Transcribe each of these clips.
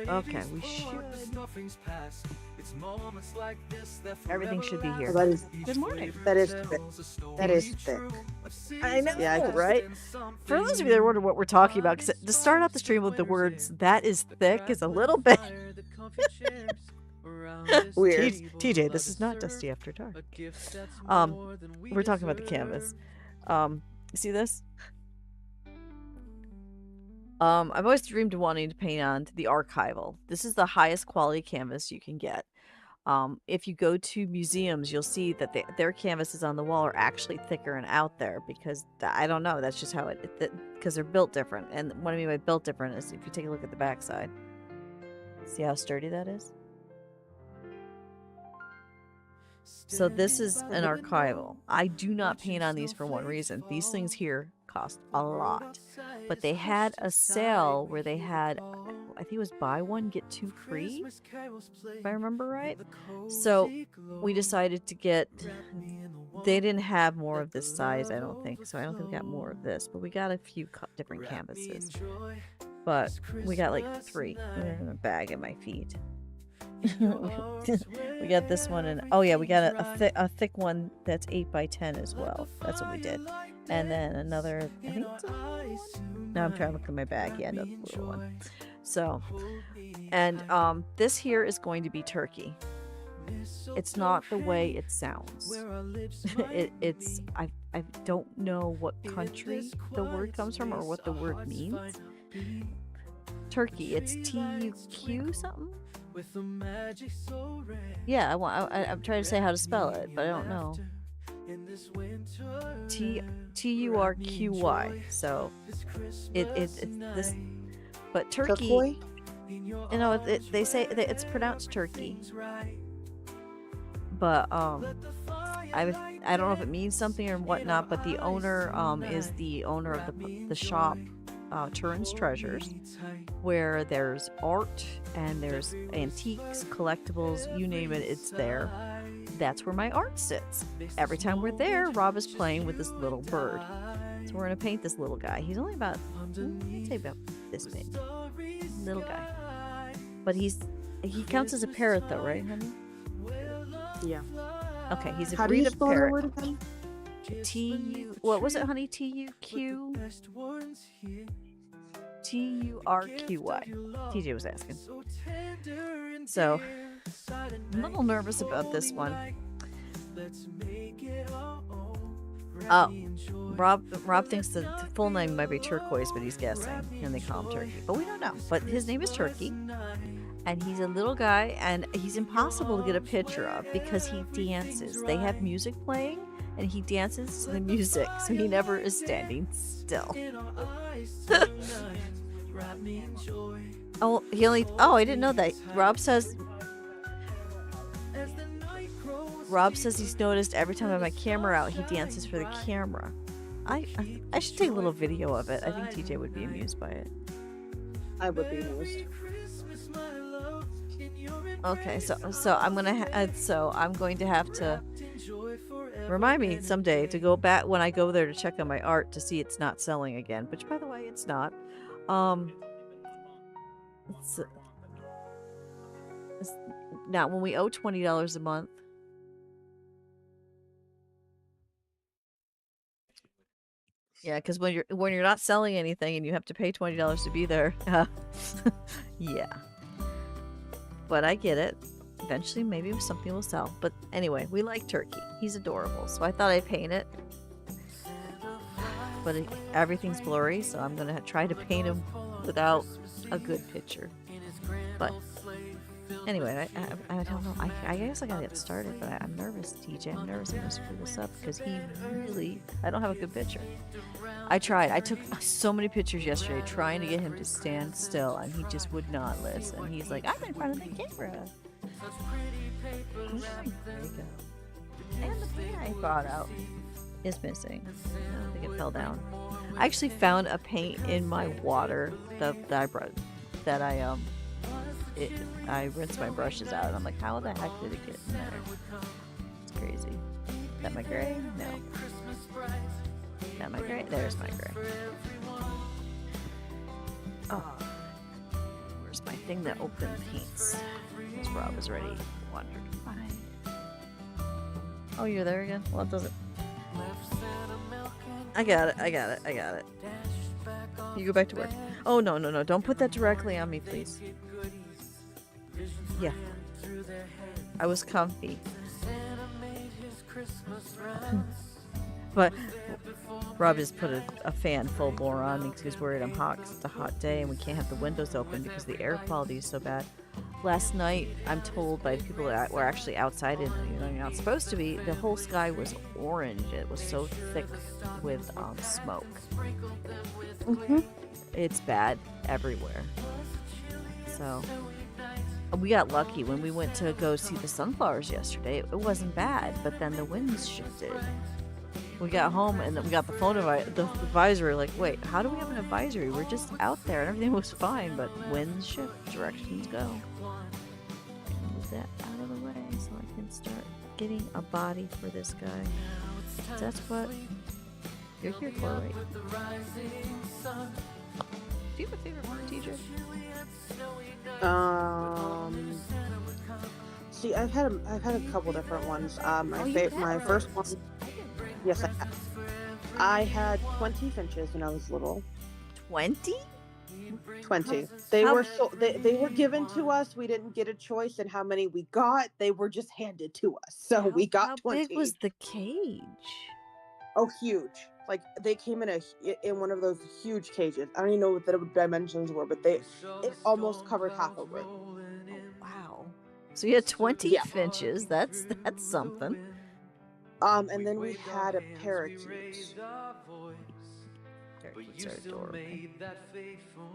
Okay, we should. Everything should be here. That is Good morning. that is thick. That is thick. I know, Yeah, right? For those of you that wonder what we're talking about, because to start out the stream with the words "that is thick" is a little bit Weird. TJ, this is not Dusty After Dark. We're talking about the canvas. See this? I've always dreamed of wanting to paint on the archival. This is the highest quality canvas you can get. If you go to museums, you'll see that their canvases on the wall are actually thicker and out there because I don't know. That's just how because they're built different. And what I mean by built different is if you take a look at the backside, see how sturdy that is. So this is an archival. I do not paint on these for one reason. These things here cost a lot. But they had a sale where they had, I think it was buy one, get two free, if I remember right. So we decided to get, they didn't have more of this size, I don't think. So I don't think we got more of this, but we got a few different canvases. But we got like 3 in a bag at my feet. We got this one, and oh yeah, we got a thick one that's 8 by 10 as well. That's what we did. And then another, I think now I'm trying to look at my bag. Yeah, another little one. So, and this here is going to be turkey. It's not the way it sounds. It's I don't know what country the word comes from or what the word means. Turkey. It's TUQ something. Yeah, I'm trying to say how to spell it, but I don't know. TURQY. So it's this, but turkey. Turquoise? You know, they say it's pronounced turkey, but I don't know if it means something or whatnot. But the owner is the owner of the shop. Turin's Treasures, where there's art and there's antiques, collectibles, you name it, it's there. That's where my art sits. Every time we're there, Rob is playing with this little bird. So we're gonna paint this little guy. He's only about, I'd say about this big. Little guy. But he counts as a parrot though, right, honey? Yeah. Okay, he's a How do breed you of spell the parrot. word again? What was it, honey? TUQ? TURQY. TJ was asking. So, I'm a little nervous about this one. Oh, Rob thinks the full name might be Turquoise, but he's guessing, and they call him Turkey. But we don't know. But his name is Turkey, and he's a little guy, and he's impossible to get a picture of because he dances. They have music playing, and he dances to the music, so he never is standing still. I didn't know that. Rob says he's noticed every time I have my camera out, he dances for the camera. I should take a little video of it. I think TJ would be amused by it. I would be amused. Okay, so I'm going to have to remind me someday to go back when I go there to check on my art to see it's not selling again. Which, by the way, it's not. Now when we owe $20 a month. Yeah, because when you're not selling anything and you have to pay $20 to be there, yeah. But I get it. Eventually, maybe something will sell. But anyway, we like Turkey. He's adorable, so I thought I'd paint it. But everything's blurry, so I'm gonna try to paint him without a good picture. But anyway, I don't know. I guess I gotta get started, but I'm nervous, TJ. I'm nervous I'm gonna screw this up because I don't have a good picture. I tried. I took so many pictures yesterday trying to get him to stand still, and he just would not listen. He's like, I'm in front of the camera. There you go. And the paint I brought out is missing. I don't think it fell down. I actually found a paint in my water that I brought, that I rinsed my brushes out, and I'm like, how the heck did it get in there? It's crazy. Is that my gray? No. Is that my gray? There's my gray. Oh, where's my thing that open paints? Because Rob is ready. Wandered by. Oh, you're there again? Well, it doesn't. I got it. You go back to work. Oh, no. Don't put that directly on me, please. Yeah. I was comfy. But Rob just put a fan full bore on me because he was worried I'm hot because it's a hot day and we can't have the windows open because the air quality is so bad. Last night, I'm told by the people that were actually outside and you're not supposed to be, the whole sky was orange. It was so thick with smoke. Mm-hmm. It's bad everywhere. So we got lucky when we went to go see the sunflowers yesterday. It wasn't bad, but then the winds shifted. We got home and then we got the phone the advisory. Like, wait, how do we have an advisory? We're just out there and everything was fine, but winds shift, directions go. Move that out of the way so I can start getting a body for this guy. That's what you're here for, right? Do you have a favorite one, TJ? See, I've had a couple different ones. My first one. Yes, I have. I had 20 finches when I was little. 20? 20. They were given to us. We didn't get a choice in how many we got. They were just handed to us. So we got 20. How big was the cage? Oh, huge. Like they came in one of those huge cages. I don't even know what the dimensions were, but it almost covered half of it. Oh, wow. So you had 20 finches. That's something. And then we had a parakeet. Parakeets are adorable.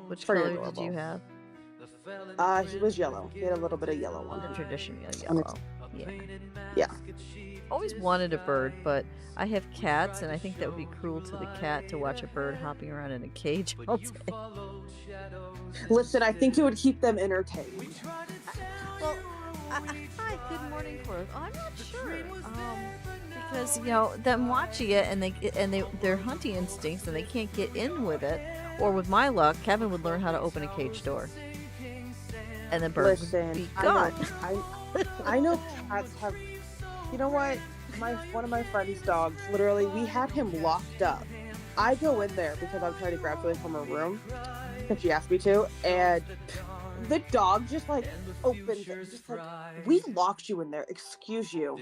Which Pretty color adorable. did you have? He was yellow. He had a little bit of yellow on The him. traditional yellow. Yeah. Yeah. Always wanted a bird, but I have cats, and I think that would be cruel to the cat to watch a bird hopping around in a cage all day. Listen, I think it would keep them entertained. Well, hi, good morning, Forrest. I'm not sure. Because them watching it and their hunting instincts and they can't get in with it, or with my luck, Kevin would learn how to open a cage door, and the bird would be gone. I know cats have. You know what? One of my friend's dogs. Literally, we had him locked up. I go in there because I'm trying to grab something from her room because she asked me to, and the dog just like opened it. Just like, we locked you in there. Excuse you.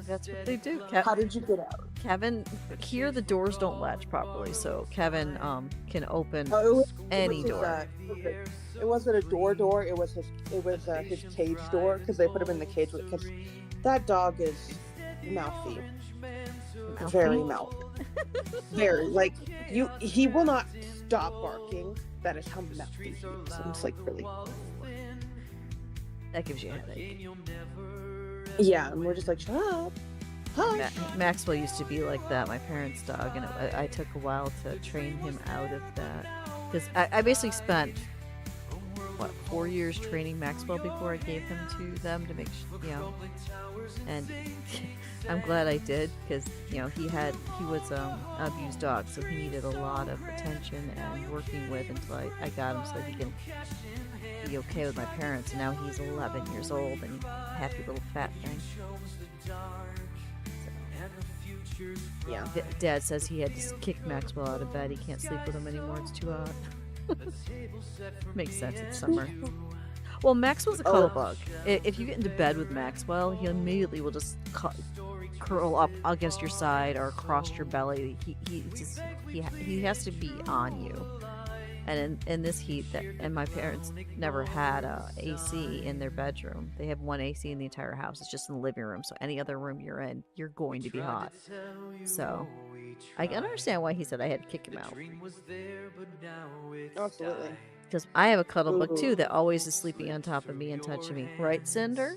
That's what they do. How did you get out? Kevin, here the doors don't latch properly, so Kevin can open any door. It wasn't a door. It was his cage door because they put him in the cage because that dog is mouthy. Very mouthy. Very like he will not stop barking. That is how mouthy he is. I'm just like, really. That gives you a headache. Yeah, and we're just like, shut up. Hi. Maxwell used to be like that, my parents' dog, and I took a while to train him out of that. Because I basically spent, 4 years training Maxwell before I gave him to them to make sure, and I'm glad I did, because, he was an abused dog, so he needed a lot of attention and working with until I got him so he can be okay with my parents, and now he's 11 years old and happy little fat thing. Yeah. Dad says he had to kick Maxwell out of bed. He can't sleep with him anymore. It's too hot. Makes sense. It's summer. Well, Maxwell's a cuddle bug. If you get into bed with Maxwell, he immediately will just curl up against your side or across your belly. He has to be on you. And in this heat, and my parents never had a AC in their bedroom. They have one AC in the entire house. It's just in the living room. So any other room you're in, you're going to be hot. So I can understand why he said I had to kick him out. Absolutely. Because I have a cuddle bug too that always is sleeping on top of me and touching me. Right, Cinder?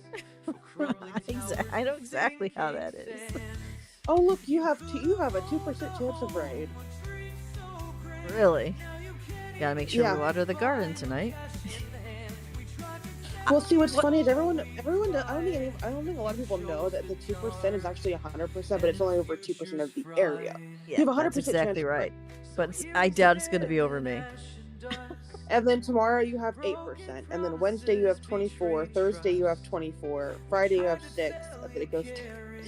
I know exactly how that is. Oh, look, you have a 2% chance of rain. Really? Gotta make sure we water the garden tonight. Well, see, what's funny is everyone. I don't think a lot of people know that the 2% is actually 100%, but it's only over 2% of the area. Yeah, you have 100% that's exactly right. But I doubt it's going to be over me. And then tomorrow you have 8%. And then Wednesday you have 24. Thursday you have 24. Friday you have 6. And then it goes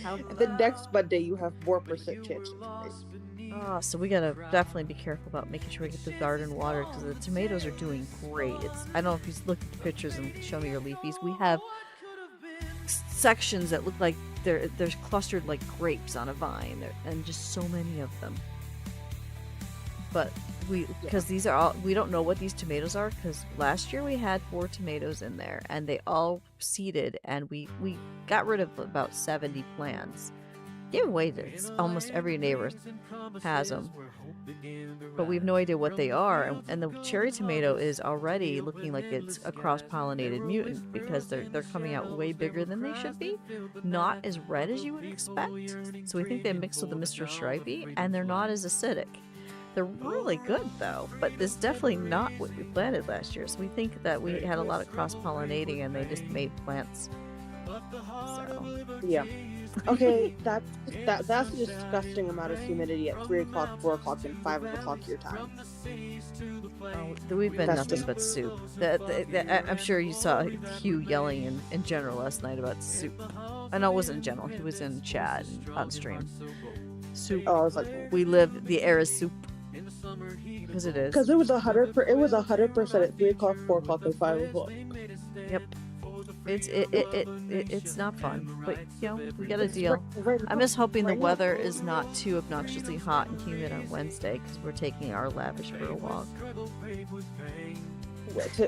How? and then next Monday you have more percent chance of rice. Oh, so we gotta definitely be careful about making sure we get the garden watered because the tomatoes are doing great. I don't know if you look at the pictures and show me your leafies. We have sections that look like they're clustered like grapes on a vine, and just so many of them. But because these are all, we don't know what these tomatoes are because last year we had 4 tomatoes in there and they all seeded, and we got rid of about 70 plants. Give away this. Almost every neighbor has them, but we have no idea what they are. And the cherry tomato is already looking like it's a cross-pollinated mutant because they're coming out way bigger than they should be, not as red as you would expect. So we think they mixed with the Mr. Stripey, and they're not as acidic. They're really good though, but it's definitely not what we planted last year. So we think that we had a lot of cross-pollinating and they just made plants. So Yeah. Okay, that's a disgusting amount of humidity at 3 o'clock, 4 o'clock, and 5 o'clock your time. we've been That's nothing just- but soup. I'm sure you saw Hugh yelling in general last night about soup. I know it wasn't in general. He was in chat on stream. Soup. Oh, I was like, We live. The air is soup. Because it is. because it was 100% at 3 o'clock, 4 o'clock, and 5 o'clock. Yep. It's not fun, but you know we got to deal. I'm just hoping the Right now- weather is not too obnoxiously hot and humid on Wednesday because we're taking our lavish for a walk.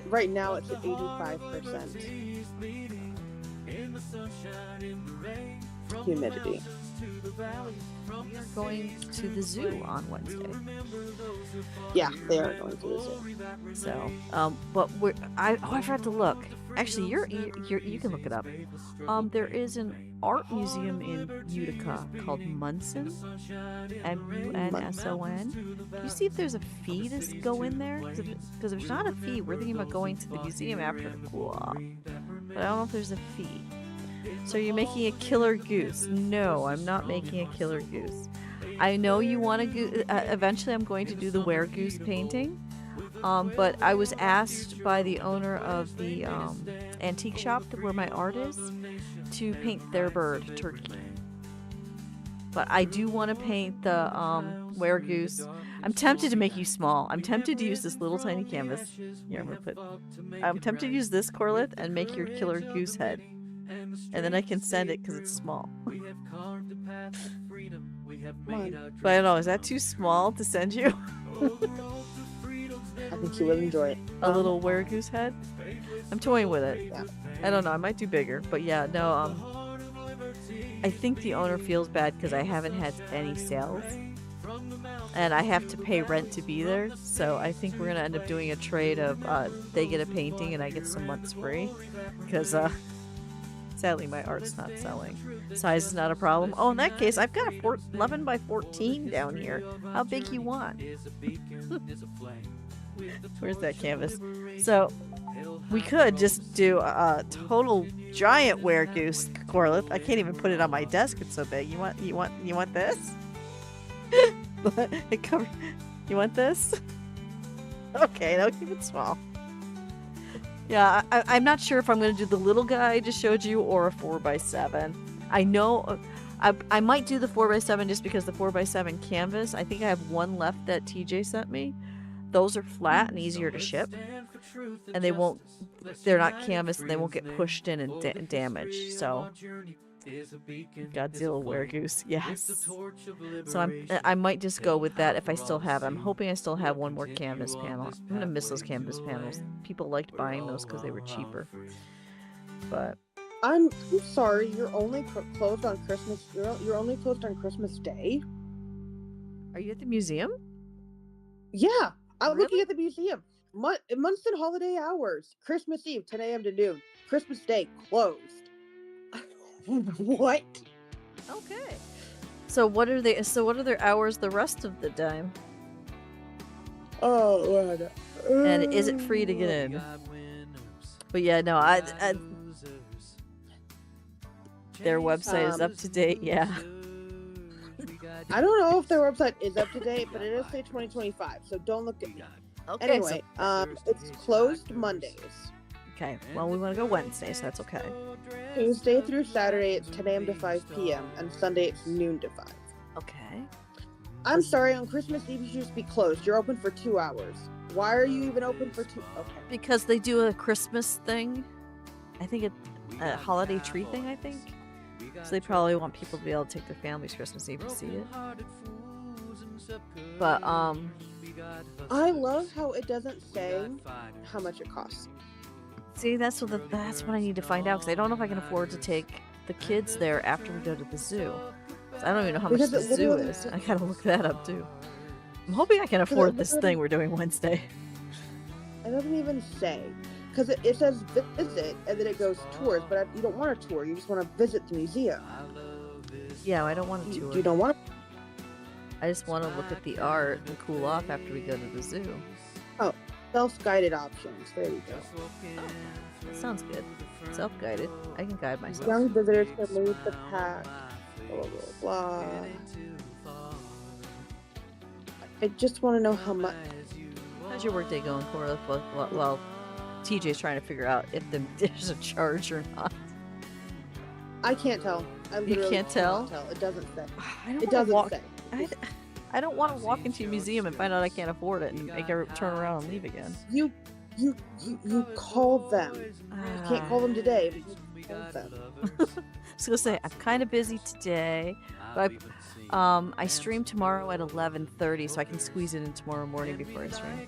Right now it's at 85% humidity. We are going to the zoo on Wednesday, Yeah, they are going to the zoo. so but I forgot to look. Actually, you can look it up. There is an art museum in Utica called Munson, Munson. Can you see if there's a fee to go in there? Because if there's not a fee, we're thinking about going to the museum after the cool off. But I don't know if there's a fee. So you're making a killer goose? No, I'm not making a killer goose. I know you want to. Eventually, I'm going to do the were-goose painting. But I was asked by the owner of the antique shop where my art is to paint their bird, Turkey. But I do want to paint the were-goose. I'm tempted to make you small. I'm tempted to use this little tiny canvas. Here, I'm tempted to use this Corlith and make your killer goose head. And then I can send it because it's small. But I don't know, is that too small to send you? I think you will enjoy it. A little were-goose head? I'm toying with it. Yeah. I don't know, I might do bigger. But yeah, no, I think the owner feels bad because I haven't had any sales. And I have to pay rent to be there. So I think we're going to end up doing a trade of they get a painting and I get some months free. Because sadly my art's not selling. Size is not a problem. Oh, in that case, I've got a 11 by 14 down here. How big you want? Where's that canvas? So we could just do a total giant were-goose, Corlith. I can't even put it on my desk. It's so big. You want this? You want this? Okay, that'll keep it small. Yeah, I'm not sure if I'm going to do the little guy I just showed you or a 4x7. I know I might do the 4x7 just because the 4x7 canvas, I think I have one left that TJ sent me. Those are flat and easier to ship. And they're not canvas and they won't get pushed in and damaged. So, Godzilla were-goose, yes. So I might just go with that if I still have it. I'm hoping I still have one more canvas panel. I'm gonna miss those canvas panels. People liked buying those because they were cheaper. But I'm sorry, you're only closed on Christmas. You're only closed on Christmas Day. are you at the museum? Yeah, I'm Really? looking at the museum. Munson holiday hours. Christmas Eve, 10 a.m. to noon. Christmas Day closed. What? Okay. So what are their hours the rest of the time? Oh, Lord. And is it free to get in? But yeah, no, their website is up to date. Yeah. I don't know if their website is up to date, but it does say 2025, so don't look at me. Okay. Anyway, it's closed Mondays. Okay. Well, we want to go Wednesday, so that's okay. Tuesday through Saturday, it's 10 a.m. to 5 p.m. And Sunday, it's noon to 5. Okay. I'm sorry, on Christmas Eve, you should just be closed. You're open for 2 hours. Why are you even open for 2? Okay. Because they do a Christmas thing. I think it's a holiday tree thing, I think. So they probably want people to be able to take their families Christmas Eve to see it. But, I love how it doesn't say how much it costs. see, that's what I need to find out, because I don't know if I can afford to take the kids there after we go to the zoo. So I don't even know how much Because the it zoo literally- is. I gotta look that up, too. I'm hoping I can afford this literally- thing we're doing Wednesday. It doesn't even say. Because it says visit, and then it goes tours, but you don't want a tour. You just want to visit the museum. Yeah, I don't want a tour. You don't want I just want to look at the art and cool off after we go to the zoo. self-guided options. There you go. That sounds good. Self-guided. I can guide myself. Young visitors can leave the pack. Blah, blah, blah. I just want to know how much. How's your workday going, Cora? Well, TJ's trying to figure out if there's a charge or not. I can't tell. I literally can't tell? cannot It doesn't say. I don't It wanna doesn't walk. say. I don't want to walk into a museum and find out I can't afford it and make her turn around and leave again. You call them. You can't call them today, but you call them. I was gonna say I'm kind of busy today, but I stream tomorrow at 11:30, so I can squeeze it in tomorrow morning before I stream.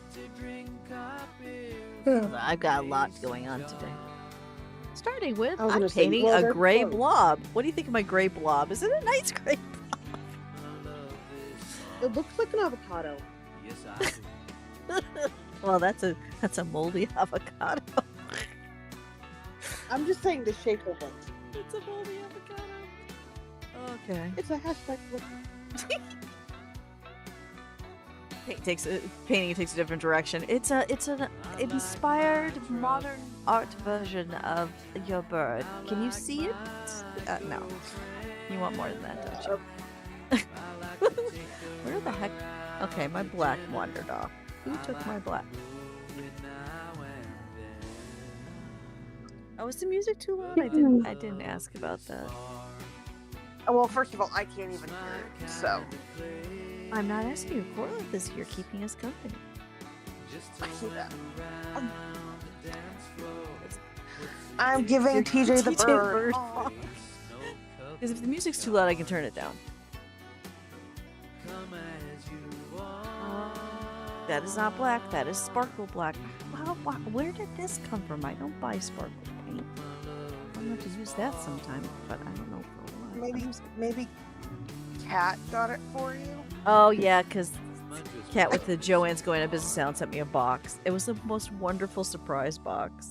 I've got a lot going on today. Starting with, I was I'm gonna say, painting well, a they're gray close. blob. What do you think of my gray blob? Is it a nice gray It looks like an avocado. blob? Well, that's a moldy avocado. I'm just saying the shape of it. It's a moldy avocado. Okay. It's a hashtag. Painting takes a different direction. It's an inspired modern art version of your bird. Can you see it? No. You want more than that, don't you? Where the heck? Okay, my black wandered off. Who took my black? Oh, is the music too loud? I didn't ask about that. Well, first of all, I can't even hear it, so I'm not asking you. Corlith is here keeping us company. I see that. I'm giving TJ the bird. Aw. Because if the music's too loud, I can turn it down. That is not black. That is sparkle black. Where did this come from? I don't buy sparkle paint. I'm going to have to use that sometime, but I don't know for what. Maybe Cat got it for you. Oh, yeah, because Cat with the Joanne's Going Out of Business Sound sent me a box. It was the most wonderful surprise box.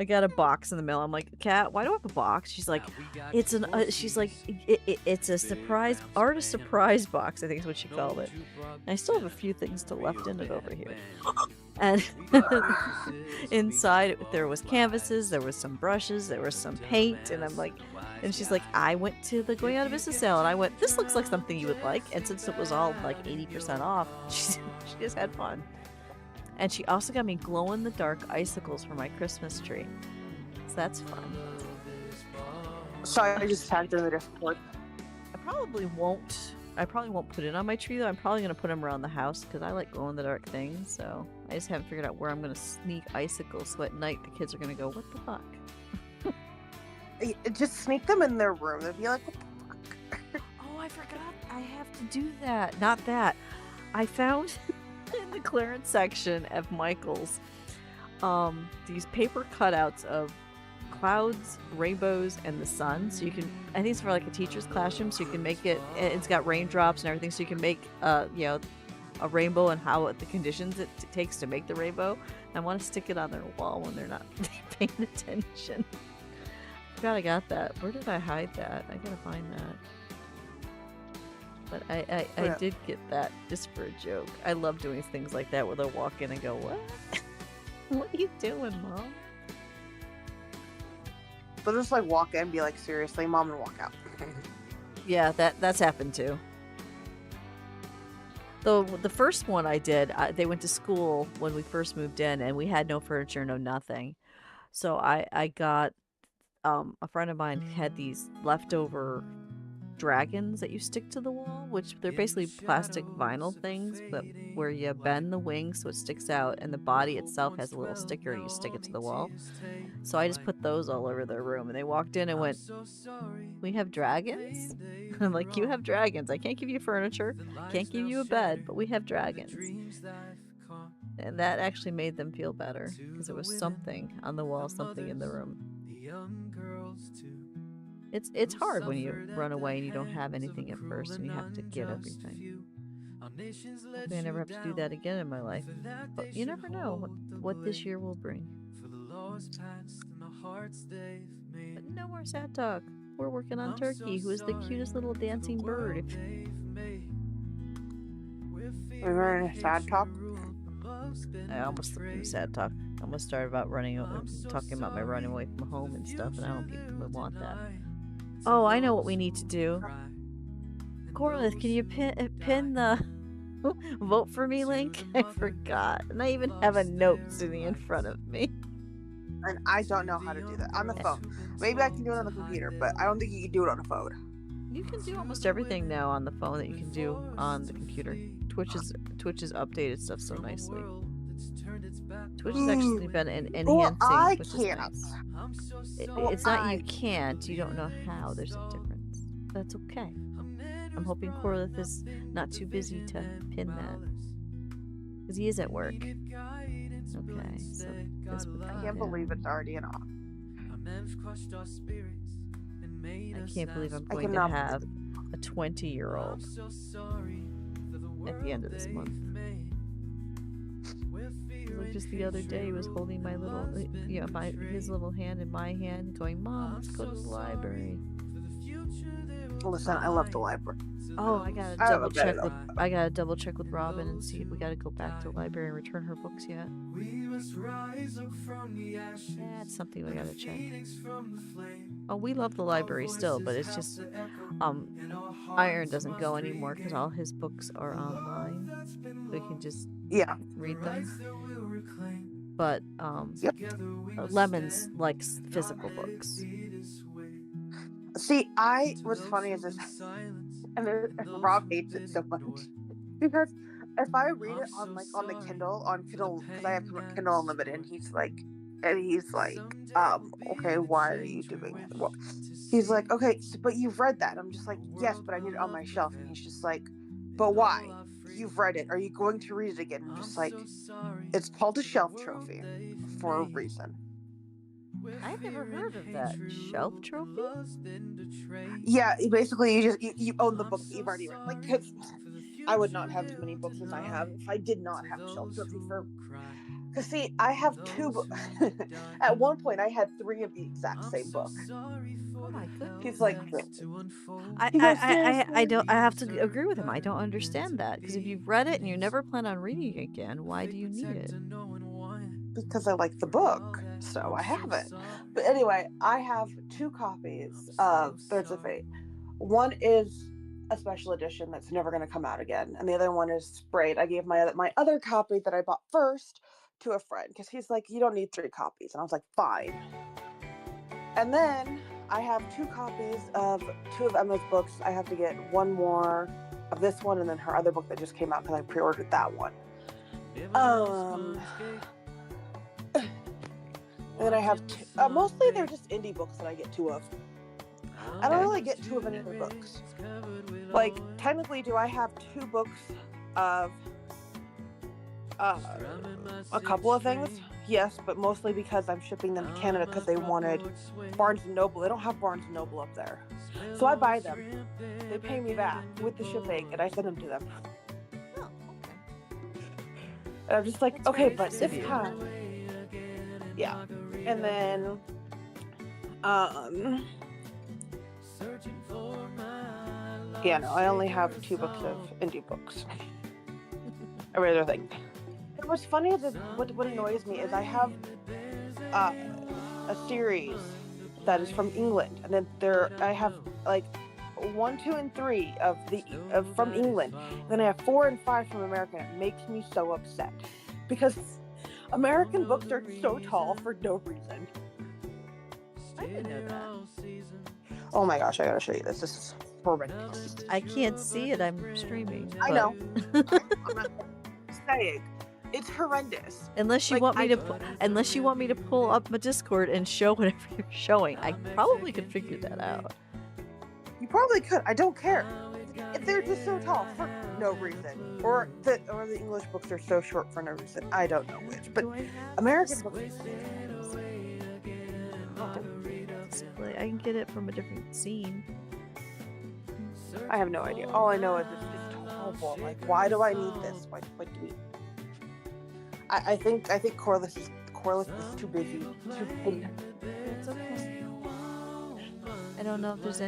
I got a box in the mail. I'm like, Cat, why do I have a box? She's like, it's an. She's like, it's a surprise artist surprise box. I think is what she called it. And I still have a few things still left in it over here. And inside there was canvases, there was some brushes, there was some paint, and I'm like, and she's like, I went to the Going Out of Business sale, and I went, this looks like something you would like. And since it was all like 80% off, she just had fun. And she also got me glow-in-the-dark icicles for my Christmas tree. So that's fun. Sorry, I just tagged her in the Discord. I probably won't put it on my tree, though. I'm probably going to put them around the house because I like glow-in-the-dark things. So I just haven't figured out where I'm going to sneak icicles. So at night, the kids are going to go, what the fuck? Just sneak them in their room. They'll be like, what the fuck? Oh, I forgot. I have to do that. Not that. I found in the clearance section of Michael's these paper cutouts of clouds, rainbows, and the sun. So you can, I think it's for like a teacher's classroom, so you can make it, it's got raindrops and everything, so you can make a rainbow and how the conditions it takes to make the rainbow. I want to stick it on their wall when they're not paying attention. Forgot I got that. Where did I hide that? I gotta find that. But I did get that just for a joke. I love doing things like that where they'll walk in and go, what? What are you doing, Mom? They'll just like walk in and be like, seriously, Mom, and walk out. Yeah, that's happened too. So the first one I did, they went to school when we first moved in, and we had no furniture, no nothing. So I got a friend of mine had these leftover dragons that you stick to the wall, which they're basically plastic vinyl things, but where you bend the wings so it sticks out, and the body itself has a little sticker, and you stick it to the wall. So I just put those all over their room, and they walked in and went, "We have dragons?" I'm like, "You have dragons. I can't give you furniture, can't give you a bed, but we have dragons." And that actually made them feel better because there was something on the wall, something in the room. It's hard when you run away and you don't have anything at first and you have to get everything. Hopefully I never have to do that again in my life. But you never know what this year will bring. But no more sad talk. We're working on Turkey, who is the cutest little dancing bird. We're in a sad talk. I almost sad talk. I almost started about talking about my running away from home and stuff, and I don't think people want that. Oh, I know what we need to do. Corliss, can you pin the vote for me link? I forgot, and I even have a note sitting in front of me. And I don't know how to do that on the phone. Maybe I can do it on the computer, but I don't think you can do it on a phone. You can do almost everything now on the phone that you can do on the computer. Twitch has updated stuff so nicely. Twitch has actually been enhancing. Well, I which can't. Is nice. It's not you can't. You don't know how. There's a difference. That's okay. I'm hoping Corliss is not too busy to pin that, because he is at work. Okay, so this would I can't believe it's already an off. I can't believe I'm going to have a 20-year-old at the end of this month. Like just the other day, he was holding my little, his little hand in my hand, going, "Mom, let's go to the library." Listen, I love the library. Oh, I gotta double check with Robin and see if we gotta go back to the library and return her books yet. That's something we gotta check. Oh, we love the library still, but it's just Iron doesn't go anymore because all his books are online. We can just read them. But Lemons likes physical books. See, what's funny is this, and Rob hates it so much because if I read it on the Kindle, because I have Kindle Unlimited, and he's like, okay, why are you doing that? Well, he's like, okay, but you've read that. I'm just like, yes, but I need it on my shelf, and he's just like, but why? You've read it. Are you going to read it again? I'm just like, it's called a shelf trophy for a reason. I've never heard of that. Shelf trophy? Yeah, basically you own the book that you've already read. Like, cause I would not have as many books as I have if I did not have a shelf trophy because see, I have 2 books. At one point, I had 3 of the exact same book. Oh my goodness. He's like, I have to agree with him. I don't understand that, because if you've read it and you never plan on reading it again, why do you need it? Because I like the book, so I have it. But anyway, I have 2 copies of Threads of Fate. One is a special edition that's never going to come out again, and the other one is sprayed. I gave my other copy that I bought first to a friend because he's like, you don't need 3 copies, and I was like, fine. And then I have 2 copies of 2 of Emma's books. I have to get 1 more of this one and then her other book that just came out because I pre-ordered that one. And then I have mostly they're just indie books that I get 2 of. I don't really get 2 of any other books. Like, technically, do I have 2 books of a couple of things? Yes, but mostly because I'm shipping them to Canada because they wanted Barnes & Noble. They don't have Barnes & Noble up there. So I buy them. They pay me back with the shipping, and I send them to them. Oh, okay. And I'm just like, okay, but this time... Yeah. And then, yeah, no, I only have 2 books of indie books. Every other thing. And what's funny is what annoys me is I have a series that is from England, and then I have like 1, 2, and 3 from England. Then I have 4 and 5 from America. It makes me so upset because American books are so tall for no reason. I didn't know that. Oh my gosh, I gotta show you this. This is horrendous. I can't see it. I'm streaming. I but- know. I'm not saying it's horrendous. Unless you Like, want me I- to, unless you want me to pull up my Discord and show whatever you're showing, I probably could figure that out. You probably could. I don't care. If they're just so tall for no reason, or the English books are so short for no reason. I don't know which, but Do I have American books. display? I can get it from a different scene. I have no idea. All I know is it's just horrible. I'm like, why do I need this? Why do we? I think Corliss is too busy. Too busy. It's okay. I don't know if there's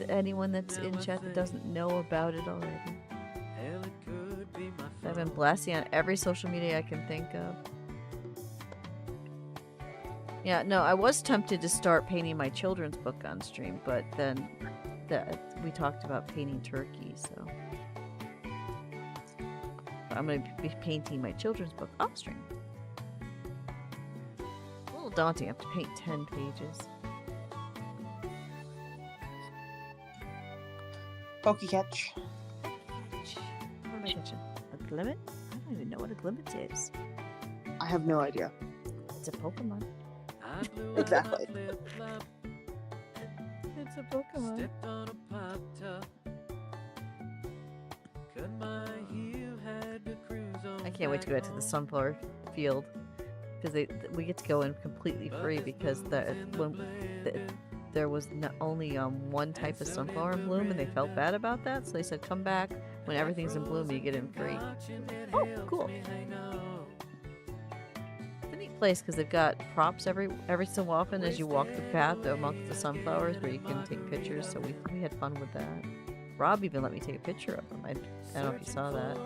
anyone that's in chat that doesn't know about it already. I've been blasting on every social media I can think of. Yeah, no, I was tempted to start painting my children's book on stream, but then we talked about painting turkey, so I'm going to be painting my children's book off stream. A little daunting. I have to paint 10 pages. Pokey catch. What am I catching? A glimmet? I don't even know what a glimmet is. I have no idea. It's a Pokemon. Exactly. It's a Pokemon. I can't wait to go to the sunflower field because we get to go in completely free because there was only one type of sunflower in bloom and they felt bad about that, so they said come back when everything's in bloom and you get in free. Oh, cool. It's a neat place because they've got props every so often as you walk the path amongst the sunflowers where you can take pictures, so we had fun with that. Rob even let me take a picture of them. I don't know if you saw that.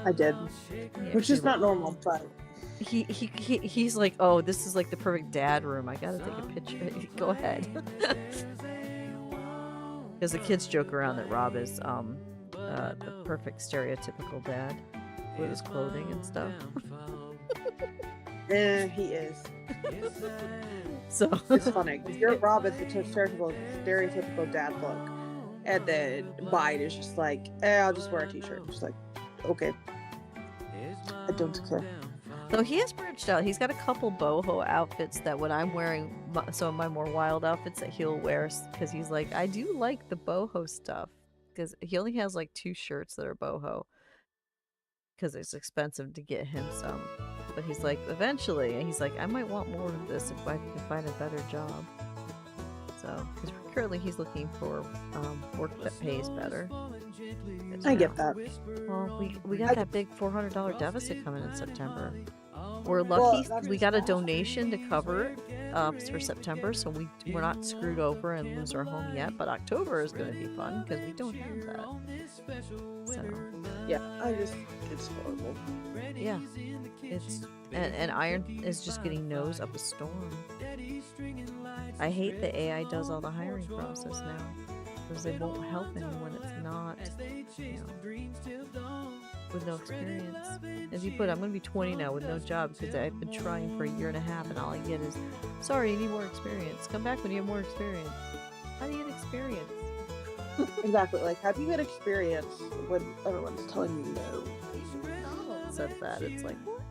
I did, He which is actually not normal, but he's like, oh, this is like the perfect dad room. I gotta take a picture. Go ahead. Because the kids joke around that Rob is the perfect stereotypical dad with his clothing and stuff. he is. So It's funny. Your Rob is the stereotypical dad look, and then mine is just like, I'll just wear a t-shirt. I'm just like, okay. I don't care. So he has branched out. He's got a couple boho outfits that when I'm wearing some of my more wild outfits that he'll wear because he's like, I do like the boho stuff because he only has like 2 shirts that are boho because it's expensive to get him some. But he's like, eventually, and he's like, I might want more of this if I can find a better job. So, because currently he's looking for work that pays better. I get that. Well, we got that big $400 deficit coming in September. We're lucky we got a donation to cover it for September, so we're not screwed over and lose our home yet. But October is going to be fun because we don't have that. So Yeah, it's horrible. yeah, and Iron is just getting nose up a storm. I hate that AI does all the hiring process now because they won't help anyone that's not, with no experience. As you put, I'm going to be 20 now with no job because I've been trying for a year and a half and all I get is, sorry, you need more experience. Come back when you have more experience. How do you get experience? Exactly. Like, how do you get experience when everyone's telling you no? Said that. It's like, what?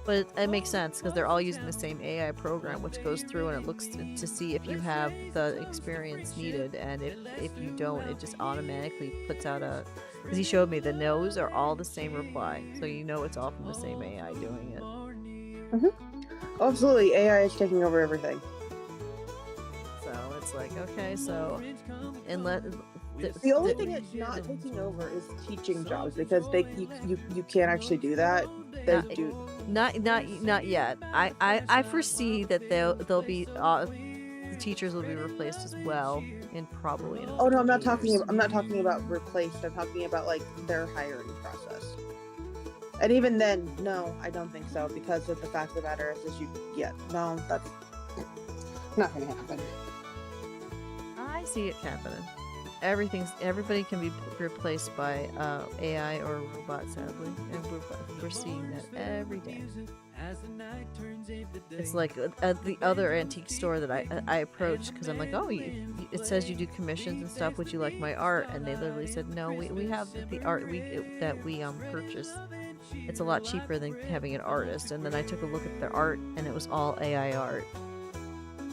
But it makes sense because they're all using the same AI program, which goes through and it looks to see if you have the experience needed, and if you don't, it just automatically puts out a. Because he showed me the no's are all the same reply, so you know it's all from the same AI doing it. Absolutely, AI is taking over everything. So it's like, okay, so The only thing it's not taking over is teaching jobs because you can't actually do that. They do. Not yet. I foresee that they'll be the teachers will be replaced as well in probably. Oh no, I'm not talking about replaced. I'm talking about like their hiring process. And even then, no, I don't think so because of the fact of the matter is that's not going to happen. I see it happening. Everybody can be replaced by AI or robot, sadly, and we're seeing that every day. It's like at the other antique store that I approached because I'm like, oh, it says you do commissions and stuff. Would you like my art? And they literally said, no, we have the art that we purchased. It's a lot cheaper than having an artist. And then I took a look at their art, and it was all AI art.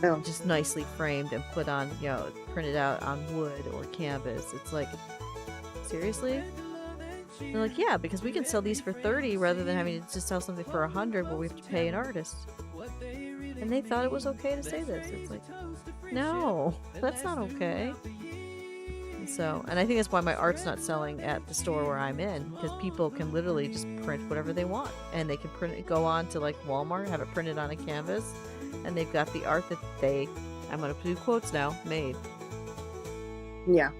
Oh. Just nicely framed and put on, printed out on wood or canvas. It's like, seriously? They're like, yeah, because we can sell these for 30 rather than having to just sell something for 100 where we have to pay an artist. And they thought it was okay to say this. It's like, no, that's not okay. So, and I think that's why my art's not selling at the store where I'm in, because people can literally just print whatever they want, and they can go on to like Walmart, have it printed on a canvas, and they've got the art that I'm gonna do quotes now, made. Yeah.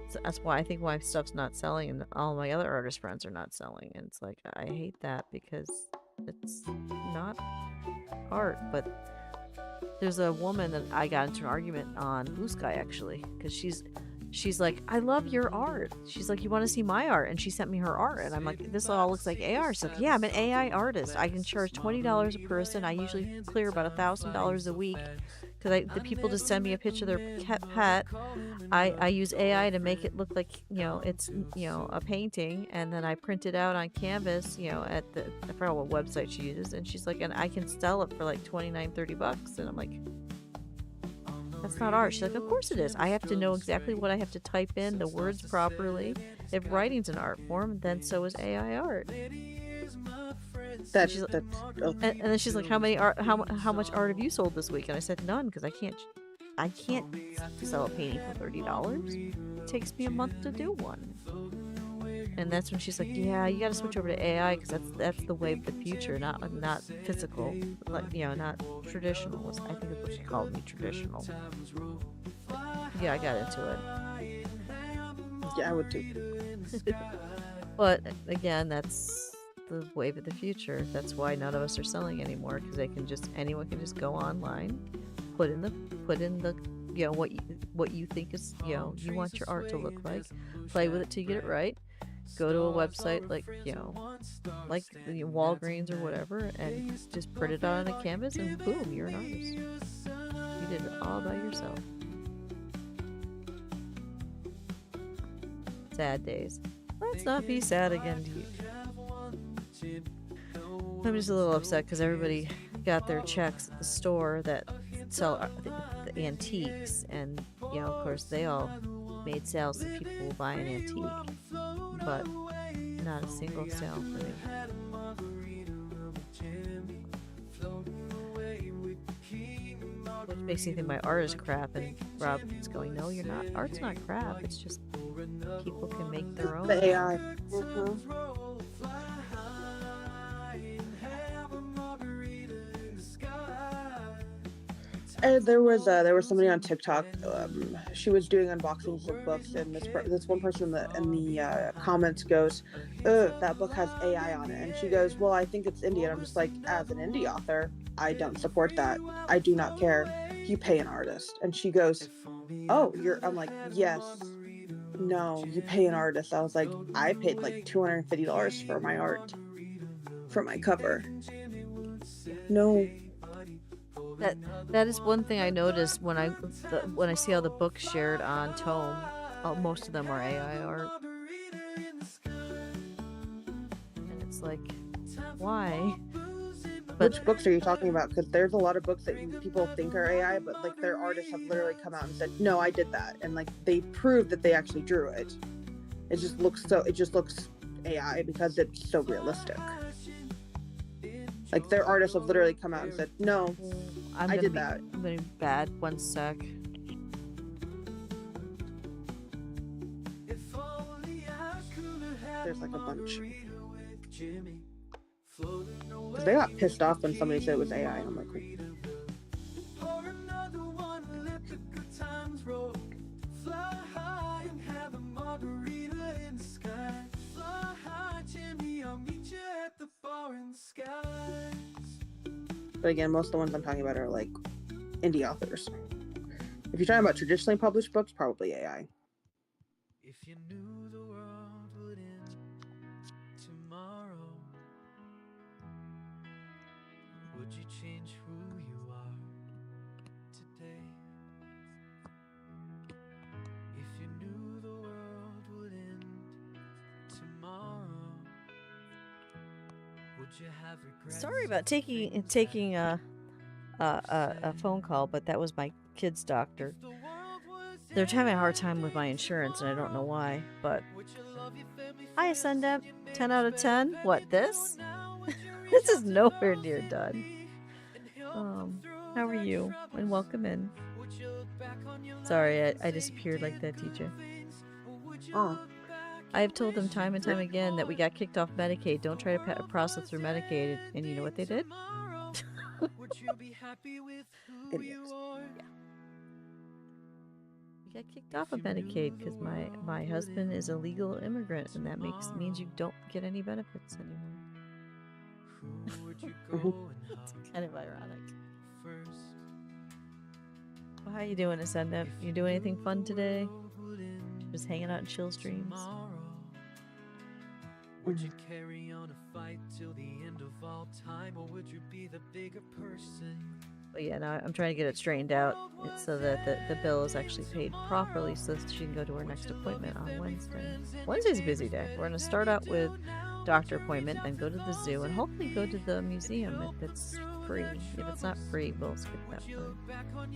So that's why I think why stuff's not selling, and all my other artist friends are not selling, and it's like, I hate that because it's not art. But there's a woman that I got into an argument on Blue Sky, actually, because she's like, I love your art. She's like, you want to see my art? And she sent me her art, and I'm like, this all looks like AR stuff. Yeah, I'm an AI artist. I can charge $20 a person. I usually clear about $1,000 a week because the people just send me a picture of their pet. I use AI to make it look like it's a painting, and then I print it out on canvas. I forgot what website she uses, and she's like, and I can sell it for like $29-$30, and I'm like, that's not art. She's like, of course it is. I have to know exactly what I have to type in, the words properly. If writing's an art form, then so is AI art. And then she's like, how much art have you sold this week? And I said, none, because I can't sell a painting for $30. It takes me a month to do one. And that's when she's like, yeah, you got to switch over to AI because that's the way of the future, not physical, like not traditional. I think that's what she called me, traditional. Yeah, I got into it. Yeah, I would too. But again, that's the wave of the future. That's why none of us are selling anymore, because anyone can just go online, put in the what you think is you want your art to look like, play with it till you get it right. Go to a website like Walgreens or whatever, and just print it out on a canvas, and boom, you're an artist. You did it all by yourself. Sad days. Let's not be sad again, dude. I'm just a little upset because everybody got their checks at the store that sell the antiques, and of course they all made sales so people will buy an antique, but not a single sale for me. Which makes me think my art is crap, and Rob is going, no, you're not. Art's not crap. It's just people can make their own. The AI. Mm-hmm. And there was somebody on TikTok. She was doing unboxings of books, and this one person in the comments goes, "That book has AI on it," and she goes, "Well, I think it's indie." And I'm just like, as an indie author, I don't support that. I do not care. You pay an artist. And she goes, "Oh, I'm like, yes, no, you pay an artist." I was like, I paid like $250 for my art, for my cover. No. That is one thing I noticed when I see all the books shared on Tome. Most of them are AI art, and it's like, why? But which books are you talking about? Because there's a lot of books that people think are AI, but like their artists have literally come out and said, "No, I did that," and like they proved that they actually drew it. It just looks AI because it's so realistic. Like their artists have literally come out and said, "No, I did that." I'm gonna be bad. 1 sec. There's like a bunch. Because they got pissed off when somebody said it was AI, and I'm like, but again, most of the ones I'm talking about are like indie authors. If you're talking about traditionally published books, probably AI. If you knew the world would end tomorrow, would you change who you are today? If you knew the world would end tomorrow, would you have regrets? Sorry about taking a phone call, but that was my kid's doctor. They're having a hard time with my insurance, and I don't know why. But hi, Ascendant. 10 out of 10. What, this? This is nowhere near done. How are you? And welcome in. Sorry, I disappeared like that, DJ. Oh. I have told them time and time again that we got kicked off Medicaid. Don't try to process through Medicaid. And you know what they did? Idiots. Yeah. We got kicked off of Medicaid because my husband is a legal immigrant, and that means you don't get any benefits anymore. It's kind of ironic. Well, how you doing, Ascendant? You doing anything fun today? Just hanging out in chill streams? Would you carry on a fight till the end of all time, or would you be the bigger person? But yeah, now I'm trying to get it straightened out so that the bill is actually paid properly so that she can go to her next appointment on Wednesday. Wednesday's a busy day. We're going to start out with doctor appointment, then go to the zoo, and hopefully go to the museum if it's free. If it's not free, we'll skip that part.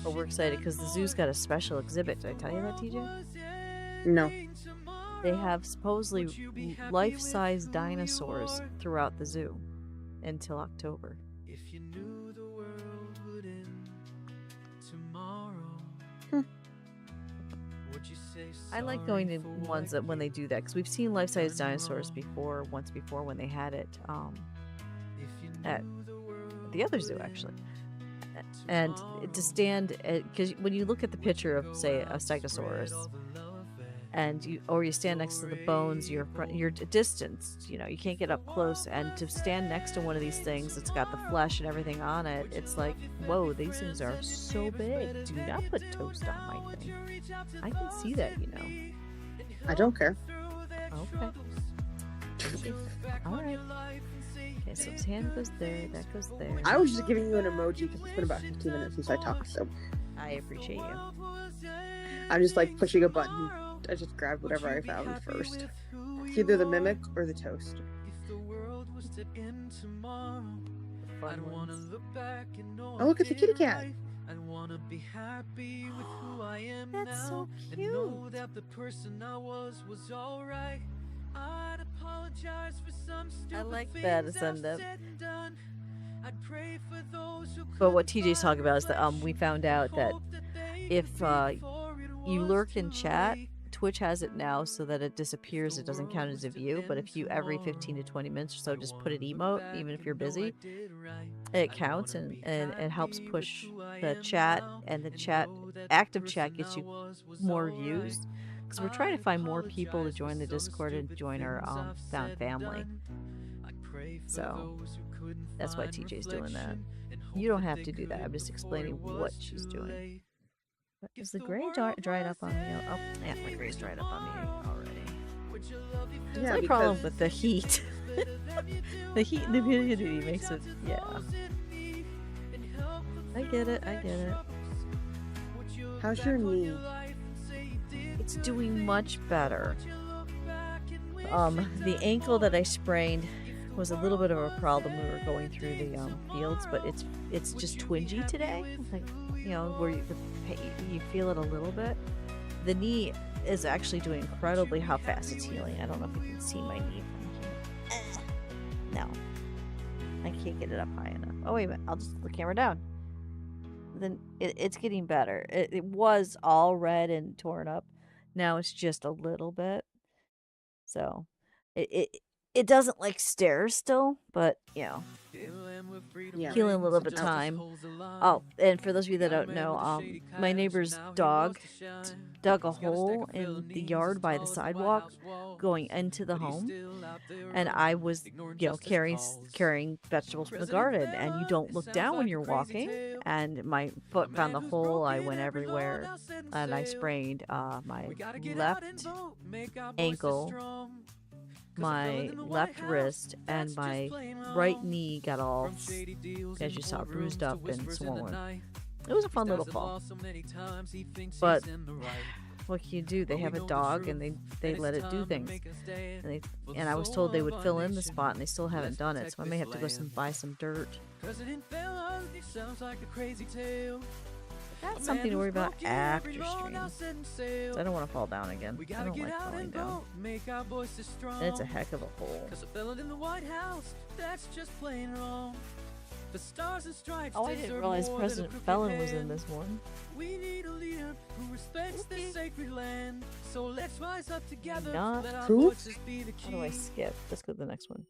But we're excited because the zoo's got a special exhibit. Did I tell you that, TJ? No. They have supposedly life-size dinosaurs throughout the zoo until October. If you knew the world would end tomorrow, would you say I like going to ones that when they do that because we've seen life-size dinosaurs once before when they had it at the other zoo actually. And to stand, because when you look at the picture of, say, a Stegosaurus, and you stand next to the bones, you're distanced. You can't get up close. And to stand next to one of these things that's got the flesh and everything on it, it's like, whoa, these things are so big. Do not put toast on my thing. I can see that, I don't care. Okay. All right. Okay, so his hand goes there, that goes there. I was just giving you an emoji because it's been about 15 minutes since I talked, so I appreciate you. I'm just like pushing a button. I just grabbed whatever I found first. It's either the mimic or the toast. Oh, look at the kitty cat. That's so cute. I like that, Ascendant. But what TJ's talking about is that we found out that if you lurk in chat, Twitch has it now so that it disappears. It doesn't count as a view. But if you every 15 to 20 minutes or so just put an emote, even if you're busy, it counts and it helps push the chat, and the active chat gets you more views. Because we're trying to find more people to join the Discord and join our Found family. So that's why TJ's doing that. You don't have to do that. I'm just explaining what she's doing. But is the gray dried up on me? Oh, yeah, my gray's dried up on me already. Yeah, It's my problem with the heat. The heat and the humidity makes it, yeah. I get it. How's your knee? It's doing much better. The ankle that I sprained was a little bit of a problem. We were going through the fields, but it's just twingy today. Like, where you feel it a little bit. The knee is actually doing incredibly how fast it's healing. I don't know if you can see my knee from here. No, I can't get it up high enough. Oh wait a minute, I'll just put the camera down. Then it's getting better. It was all red and torn up. Now it's just a little bit. So it's it doesn't like stairs still, but you know, Yeah. healing a little bit of time. Oh, and for those of you that don't know, my neighbor's dog dug a hole in the yard by the sidewalk going into the home, and I was, carrying vegetables from the garden, and you don't look down when you're walking, and my foot found the hole. I went everywhere, and I sprained my left ankle, my left wrist, and my right knee got all, as you saw, bruised up and swollen. It was a fun little fall. But what can you do? They have a dog, and they let it do things. And I was told they would fill in the spot, and they still haven't done it. So I may have to go buy some dirt. That's something to worry about after stream. I don't want to fall down again. I don't like falling down. And it's a heck of a hole. Oh, I didn't realize President Felon was in this one. We need a leader who respects the sacred land. So let's rise up together. Not who? How do I skip? Let's go to the next one.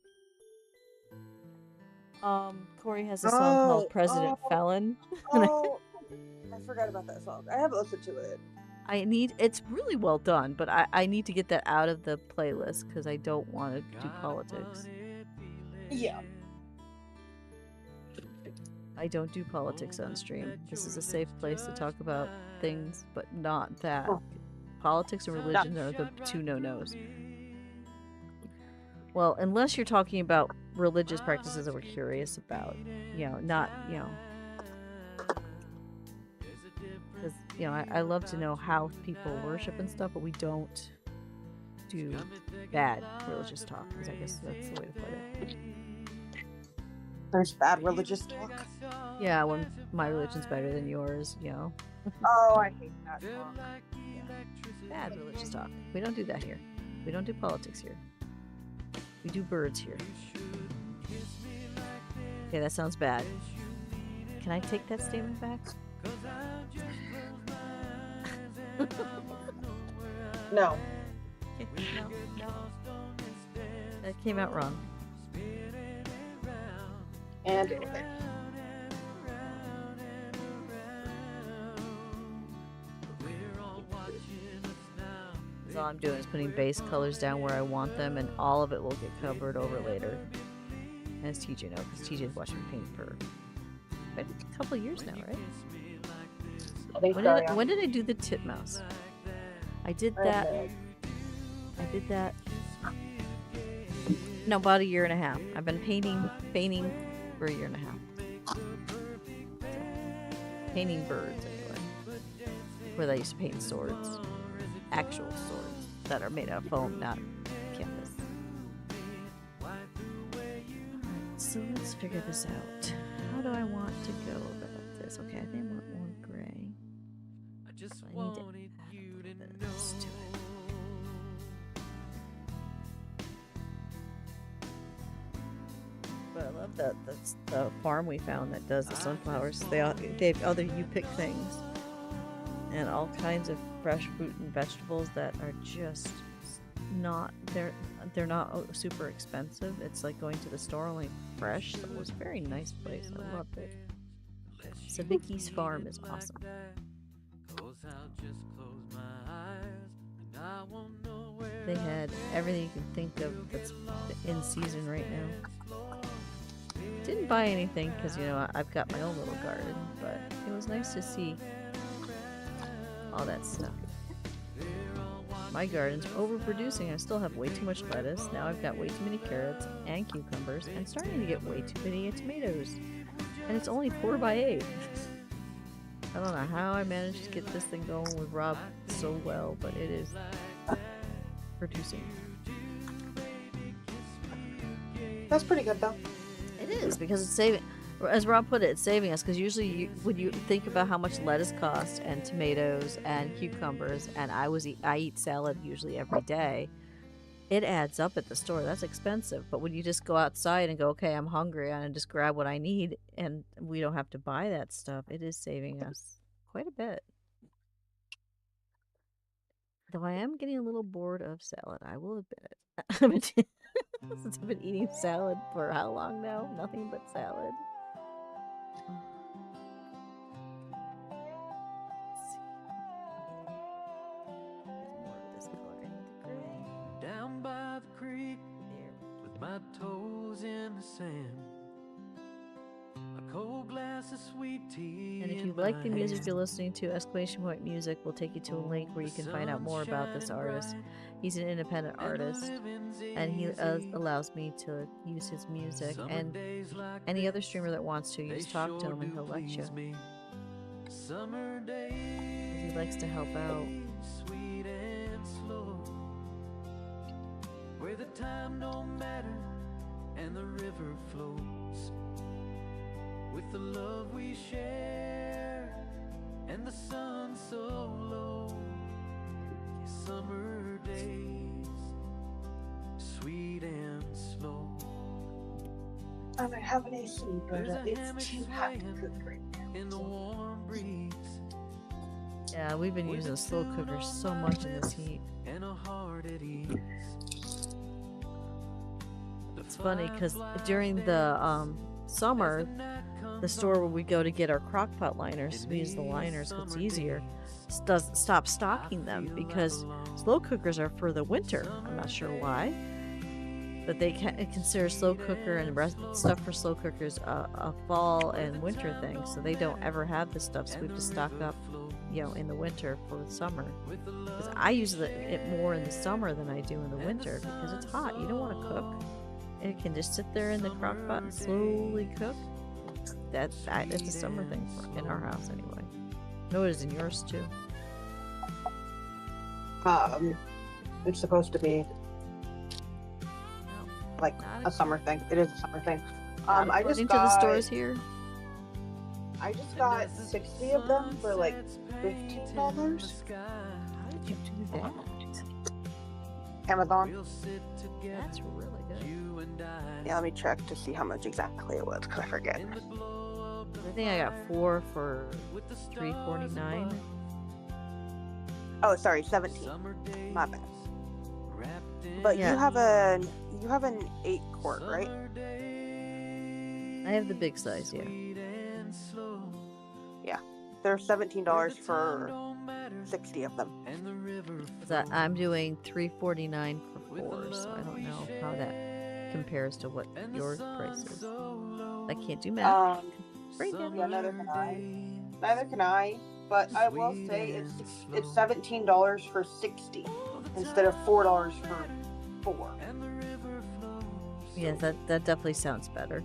Corey has a song called President Felon. Oh, I forgot about that song. I haven't listened to it. It's really well done, but I need to get that out of the playlist because I don't want to do politics. Yeah. I don't do politics on stream. This is a safe place to talk about things, but not that. Politics and religion are the two no-nos. Well, unless you're talking about religious practices that we're curious about, not. Because, I love to know how people worship and stuff, but we don't do bad religious talk, because I guess that's the way to put it. There's bad religious talk. Yeah, when my religion's better than yours, Oh, I hate that talk. Yeah. Bad religious talk. We don't do that here. We don't do politics here. We do birds here. Okay, that sounds bad. Can I take that statement back? No. No. That came out wrong. And okay. All I'm doing is putting base colors down where I want them, and all of it will get covered over later. As TJ knows, because TJ's watched me paint for quite a couple of years now, right? I think so, yeah. When did I do the titmouse? I did that. No, about a year and a half. I've been painting for a year and a half. Painting birds, anyway. Where I used to paint swords. Actual swords that are made out of foam, not canvas. So let's figure this out. How do I want to go about this? Okay, I think I want more gray. I need to add a little bit of this to it. But I love that that's the farm we found that does the sunflowers. They have other you pick things. And all kinds of fresh fruit and vegetables that are just not they're not super expensive. It's like going to the store, only fresh. So it was a very nice place. I loved it. Savicki's farm is awesome. They had everything you can think of that's in season right now. Didn't buy anything because I've got my own little garden, but it was nice to see all that stuff. My garden's overproducing. I still have way too much lettuce. Now I've got way too many carrots and cucumbers, and starting to get way too many tomatoes. And it's only 4x8. I don't know how I managed to get this thing going with Rob so well, but it is producing. That's pretty good, though. It is, because it's saving. As Rob put it, it's saving us, because usually when you think about how much lettuce costs and tomatoes and cucumbers, and I eat salad usually every day, it adds up at the store. That's expensive. But when you just go outside and go, okay, I'm hungry, and just grab what I need, and we don't have to buy that stuff, it is saving us quite a bit. Though I am getting a little bored of salad, I will admit it. Since I've been eating salad for how long now? Nothing but salad. Let's see. There's more of this color. I need the gray. Down by the creek, There. with my toes in the sand. A cold glass of sweet tea. And if in you like my the music hand. you're listening to, Exclamation Point Music will take you to a link where you can find out more about this artist. He's an independent artist, and he allows me to use his music. And any other streamer that wants to, you just talk to him and he'll let you. Summer 'Cause he likes to help out. sweet and slow, where the time don't matter and the river flows, with the love we share and the sun so low. Summer days, sweet and slow. I might have an AC, but There's a hammock it's too hot to swaying cook right now. in the warm breeze, Yeah, we've been using a slow cooker so much in this heat. and a heart at ease. It's funny because during the summer, the store where we go to get our crock pot liners, we use the liners because it's easier, does stop stocking them because slow cookers are for the winter. I'm not sure why, but they consider slow cooker and the rest stuff for slow cookers a fall and winter thing, so they don't ever have this stuff. So we have to stock up, in the winter for the summer. Because I use it more in the summer than I do in the winter because it's hot. You don't want to cook. It can just sit there in the crock pot and slowly cook. It's a summer thing in our house anyway. No, it is in yours too. It's supposed to be like Not a summer thing. It is a summer thing. Not I just according got to the stores here. I just got 60 of them for like $15. How did you do that? Amazon. That's really good. Yeah, let me check to see how much exactly it was because I forget. I think I got 4 for $3.49. Oh, sorry, 17. My bad. But Yeah. you have an 8-quart, right? I have the big size, yeah. They're $17 for 60 of them. 'Cause I'm doing $3.49 for 4, so I don't know how that compares to what your price is. I can't do math. Right now. Yeah, neither can I. Neither can I. But I will say it's $17 for 60 instead of $4 for 4. Yeah, that definitely sounds better.